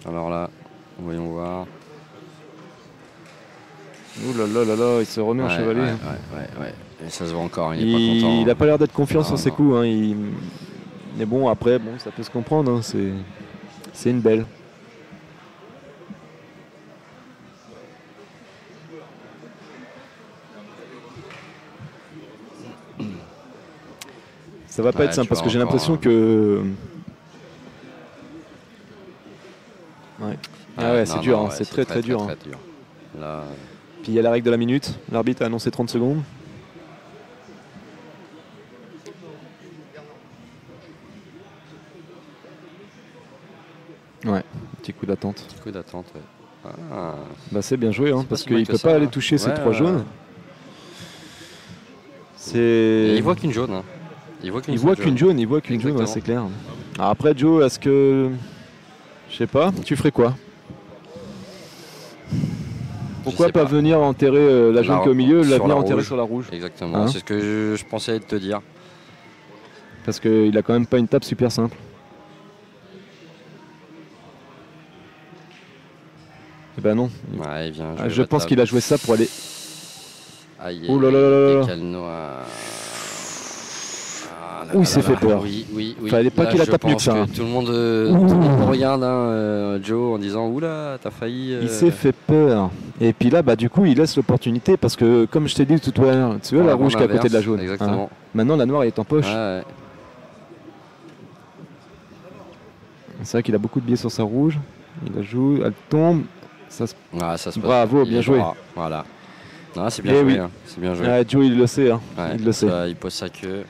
Alors là, voyons voir. Ouh là là là là, il se remet en chevalet. Ouais. Et ça se voit encore, il est pas content. Il a pas l'air d'être confiant sur ses coups. Hein. Mais bon, après, ça peut se comprendre. Hein. C'est une belle. Ça va pas être simple parce que j'ai l'impression que. Ouais. Ah ouais, c'est dur, hein. C'est très très dur. Très dur. Là... Puis il y a la règle de la minute. L'arbitre a annoncé 30 secondes. Ouais, petit coup d'attente. Petit coup d'attente, ouais. Bah c'est bien joué, hein, parce qu'il ne peut pas aller toucher ces 3 jaunes. Et il voit qu'une jaune. Hein. Il voit qu'une jaune, c'est clair. Alors après, Joe, est-ce que... Je sais pas, tu ferais quoi? Pourquoi pas venir enterrer la jaune qui est au milieu, la venir enterrer sur la rouge? Exactement, hein, c'est ce que je pensais te dire. Parce qu'il a quand même pas une table super simple. Eh ben non. Ouais, il vient je pense qu'il a joué ça pour aller... Oh là là là là. Il s'est fait peur. Oui. Fallait pas qu'il la tape mieux que ça. Tout le monde regarde Joe en disant oula, t'as failli. Il s'est fait peur. Et puis là, du coup, il laisse l'opportunité parce que, comme je t'ai dit tout à l'heure, tu vois la rouge qui est à côté de la jaune. Exactement. Maintenant, la noire est en poche. Ouais. C'est vrai qu'il a beaucoup de biais sur sa rouge. Il la joue, elle tombe. Ça se Bravo, bien joué. Voilà. C'est bien joué. Oui. Hein. C'est bien joué. Joe, il le sait. Hein. Il le sait. Il pose sa queue.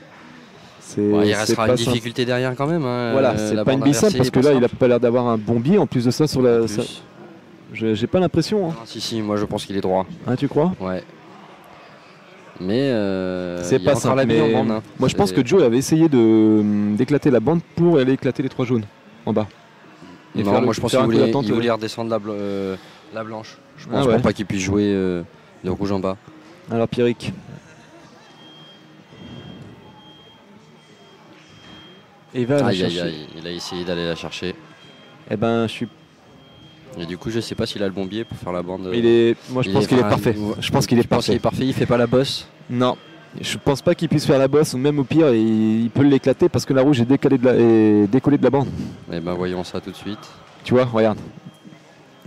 Il restera une difficulté derrière quand même. Hein. Voilà, c'est pas une bille simple parce que là, il a pas l'air d'avoir un bon biais. En plus de ça, sur la. J'ai pas l'impression. Hein. Si, moi je pense qu'il est droit. Ah, tu crois? Ouais. Mais c'est pas simple. La bille en bande, hein. Moi, je pense que Joe avait essayé d'éclater la bande pour aller éclater les 3 jaunes en bas. Et non, moi je pense qu'il voulait redescendre la blanche. Je pense pas qu'il puisse jouer le rouge en bas. Alors Pierrick. Et il va la chercher. Il a essayé d'aller la chercher. Eh ben, je suis. Et du coup, je sais pas s'il a le bon biais pour faire la bande. Moi, je pense qu'il est parfait. Je pense qu'il est parfait. Il fait pas la bosse. Non. Je pense pas qu'il puisse faire la bosse, ou même au pire, il peut l'éclater parce que la rouge est décollée de la bande. Eh ben, voyons ça tout de suite. Tu vois, regarde.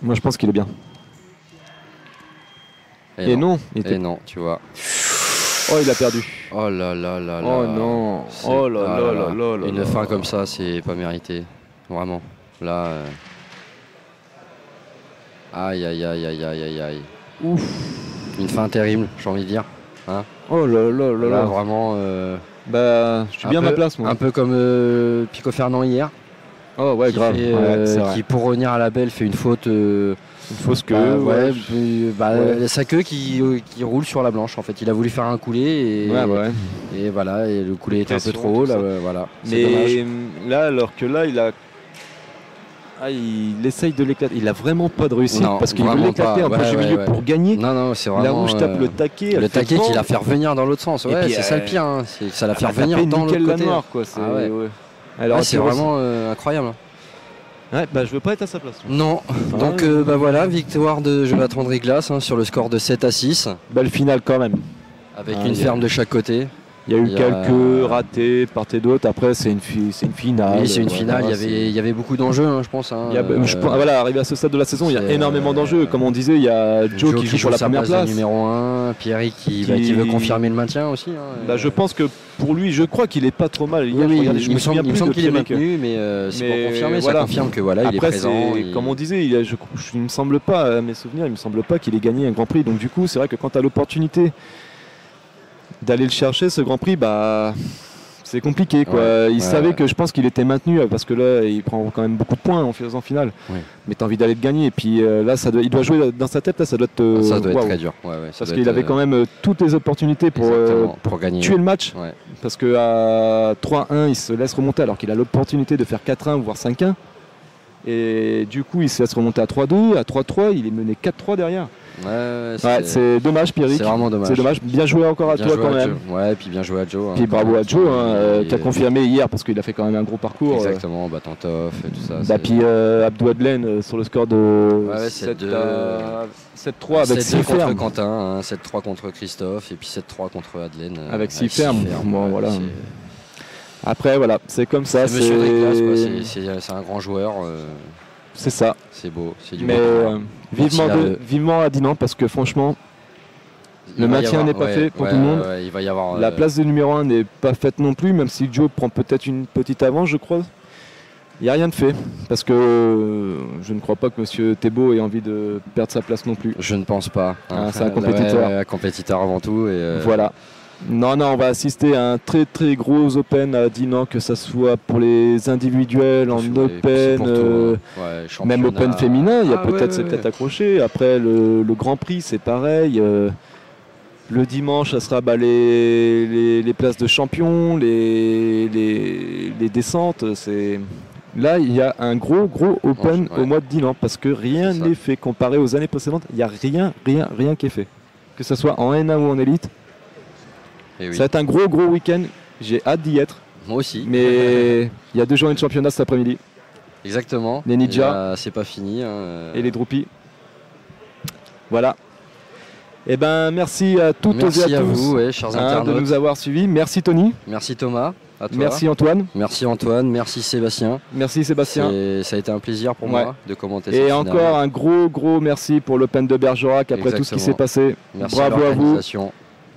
Moi, je pense qu'il est bien. Et non. Et non, tu vois. Oh, il a perdu. Oh là là là là. Oh non. Oh là là là là là. Une fin comme ça, c'est pas mérité. Vraiment. Là. Aïe. Ouf. Une fin terrible, j'ai envie de dire. Hein, oh là là là là. Vraiment. Je suis bien à ma place, moi. Un peu comme Pico Fernand hier. Oh ouais, grave. Qui, pour revenir à la belle, fait une faute. Une fausse queue. Sa queue qui roule sur la blanche en fait. Il a voulu faire un coulé et voilà, et le coulé était un peu trop haut. Là, voilà. Mais dommage. Là, alors que là, il essaye de l'éclater. Il a vraiment pas de réussite parce qu'il veut l'éclater en poche du milieu pour gagner. Non, c'est vraiment. La rouge tape le taquet. Le taquet qui la fait revenir dans l'autre sens. Ouais, c'est ça le pire. Hein. C'est que ça la fait revenir dans l'autre côté. La noire, quoi. Alors c'est vraiment incroyable. Ouais, je veux pas être à sa place. Non, donc voilà, victoire de Jonathan Driglas sur le score de 7-6. Belle finale quand même. Avec une ferme de chaque côté. Il y a eu quelques ratés part et d'autre. Après, c'est une finale. Oui, c'est une finale. Il y avait beaucoup d'enjeux, hein, je pense. Hein. Voilà, arrivé à ce stade de la saison, il y a énormément d'enjeux. Comme on disait, il y a Joe qui joue pour la première place. Numéro 1, Pierry qui veut confirmer le maintien aussi. Hein. Je pense que pour lui, je crois qu'il est pas trop mal. Il me semble qu'il est maintenu, mais c'est pour confirmer. Ça confirme que voilà, il est présent. Comme on disait, il me semble pas, à mes souvenirs, il me semble pas qu'il ait gagné un Grand Prix. Donc du coup, c'est vrai que quand tu as l'opportunité d'aller le chercher, ce Grand Prix, c'est compliqué, quoi. Il savait que je pense qu'il était maintenu parce que là, il prend quand même beaucoup de points en finale. Oui. Mais tu as envie d'aller le gagner. Et puis là, il doit jouer dans sa tête. Là, ça doit être très dur. Parce qu'il avait quand même toutes les opportunités pour gagner, tuer le match. Ouais. Parce qu'à 3-1, il se laisse remonter alors qu'il a l'opportunité de faire 4-1 voire 5-1. Et du coup, il se laisse remonter à 3-2, à 3-3. Il est mené 4-3 derrière. C'est dommage, Pierrick. C'est vraiment dommage. C'est dommage. Bien joué encore à toi quand même. Ouais, puis bien joué à Joe. Puis bravo à Joe, qui a confirmé hier parce qu'il a fait quand même un gros parcours. Exactement, Tantov et tout ça. Puis Abdou Adlen sur le score de 7-3 avec 6 contre Quentin, 7-3 contre Christophe et puis 7-3 contre Adlen. Avec 6 fermes. Bon, voilà. Après, voilà, c'est comme ça. C'est monsieur Desclasses, c'est un grand joueur. C'est ça. C'est beau, c'est du Mais vivement à Dinan parce que franchement, le maintien n'est pas fait pour tout le monde. Il va y avoir, la place de numéro 1 n'est pas faite non plus, même si Joe prend peut-être une petite avance, je crois. Il n'y a rien de fait parce que je ne crois pas que M. Thébault ait envie de perdre sa place non plus. Je ne pense pas. C'est un compétiteur. Un compétiteur avant tout. Voilà. Non, on va assister à un très très gros Open à Dinan, que ce soit pour les individuels, en Open, même Open féminin, il y a c'est peut-être accroché. Après le Grand Prix, c'est pareil. Le dimanche, ça sera les places de champion, les descentes. Là, il y a un gros Open au mois de Dinan parce que rien n'est fait comparé aux années précédentes. Il n'y a rien qui est fait. Que ce soit en N1 ou en élite. Ça va être un gros week-end, j'ai hâte d'y être. Moi aussi. Mais il y a 2 journées de championnat cet après-midi. Exactement. Les Ninjas. C'est pas fini. Et les Droupies. Voilà. Eh ben, merci à toutes et à tous vous, chers internautes, de nous avoir suivis. Merci Tony. Merci Thomas. À toi. Merci Antoine. Merci Antoine. Merci Sébastien. Merci Sébastien. Ça a été un plaisir pour moi de commenter ça. Et encore un gros merci pour l'Open de Bergerac après tout ce qui s'est passé. Merci Bravo à vous.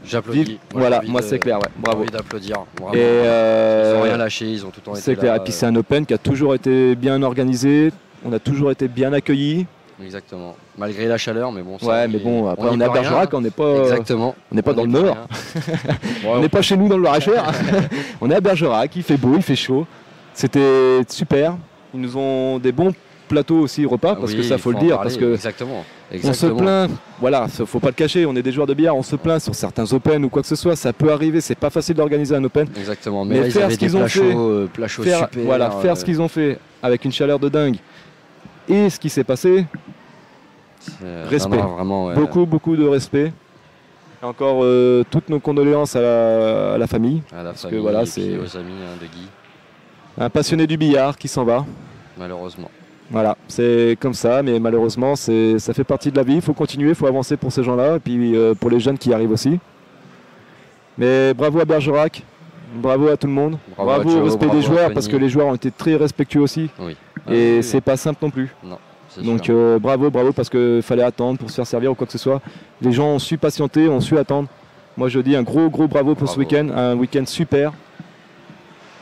J'applaudis. Voilà, moi c'est clair, bravo. J'ai envie d'applaudir. Et ils n'ont rien lâché, ils ont tout le temps été là. C'est clair, et puis c'est un Open qui a toujours été bien organisé, on a toujours été bien accueillis. Exactement, malgré la chaleur, mais bon. Après on est à Bergerac, on n'est pas, exactement. On n'est pas dans le Nord. On n'est pas chez nous dans le Loir-et-Cher. On est à Bergerac, il fait beau, il fait chaud. C'était super. Ils nous ont des bons plateaux aussi repas, parce que ça faut le dire, parce que exactement. On se plaint, voilà, faut pas le cacher, on est des joueurs de billard, on se plaint sur certains Open ou quoi que ce soit, ça peut arriver, c'est pas facile d'organiser un Open. Exactement, mais là, faire ce qu'ils ont fait, faire ce qu'ils ont fait avec une chaleur de dingue et ce qui s'est passé, respect, vraiment, beaucoup de respect. Et encore toutes nos condoléances à la famille, que voilà, c'est aux amis de Guy. Un passionné du billard qui s'en va. Malheureusement. Voilà, c'est comme ça, mais malheureusement, ça fait partie de la vie. Il faut continuer, il faut avancer pour ces gens-là, et puis pour les jeunes qui arrivent aussi. Mais bravo à Bergerac, bravo à tout le monde, bravo au respect des joueurs, parce que les joueurs ont été très respectueux aussi. Oui. Et c'est pas simple non plus. Non, donc bravo, parce qu'il fallait attendre pour se faire servir ou quoi que ce soit. Les gens ont su patienter, ont su attendre. Moi je dis un gros bravo pour ce week-end, un week-end super.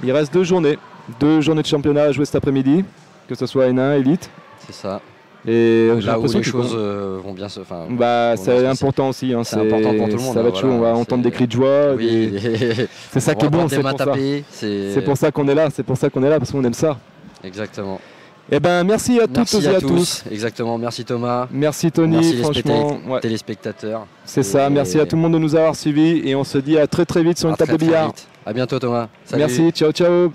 Il reste 2 journées de championnat à jouer cet après-midi. Que ce soit N1, Elite. C'est ça. Et là où les choses vont bien se faire. C'est important aussi. Hein, c'est important pour tout le monde. Ça va être chaud, on va entendre des cris de joie. Oui, c'est ça qui est bon, c'est pour ça. C'est pour ça qu'on est là, parce qu'on aime ça. Exactement. Eh ben, merci à toutes et à tous. Exactement, merci Thomas. Merci Tony, merci franchement. Téléspectateurs. C'est ça, merci à tout le monde de nous avoir suivis et on se dit à très vite sur une table de billard. À bientôt Thomas. Salut. Merci, ciao.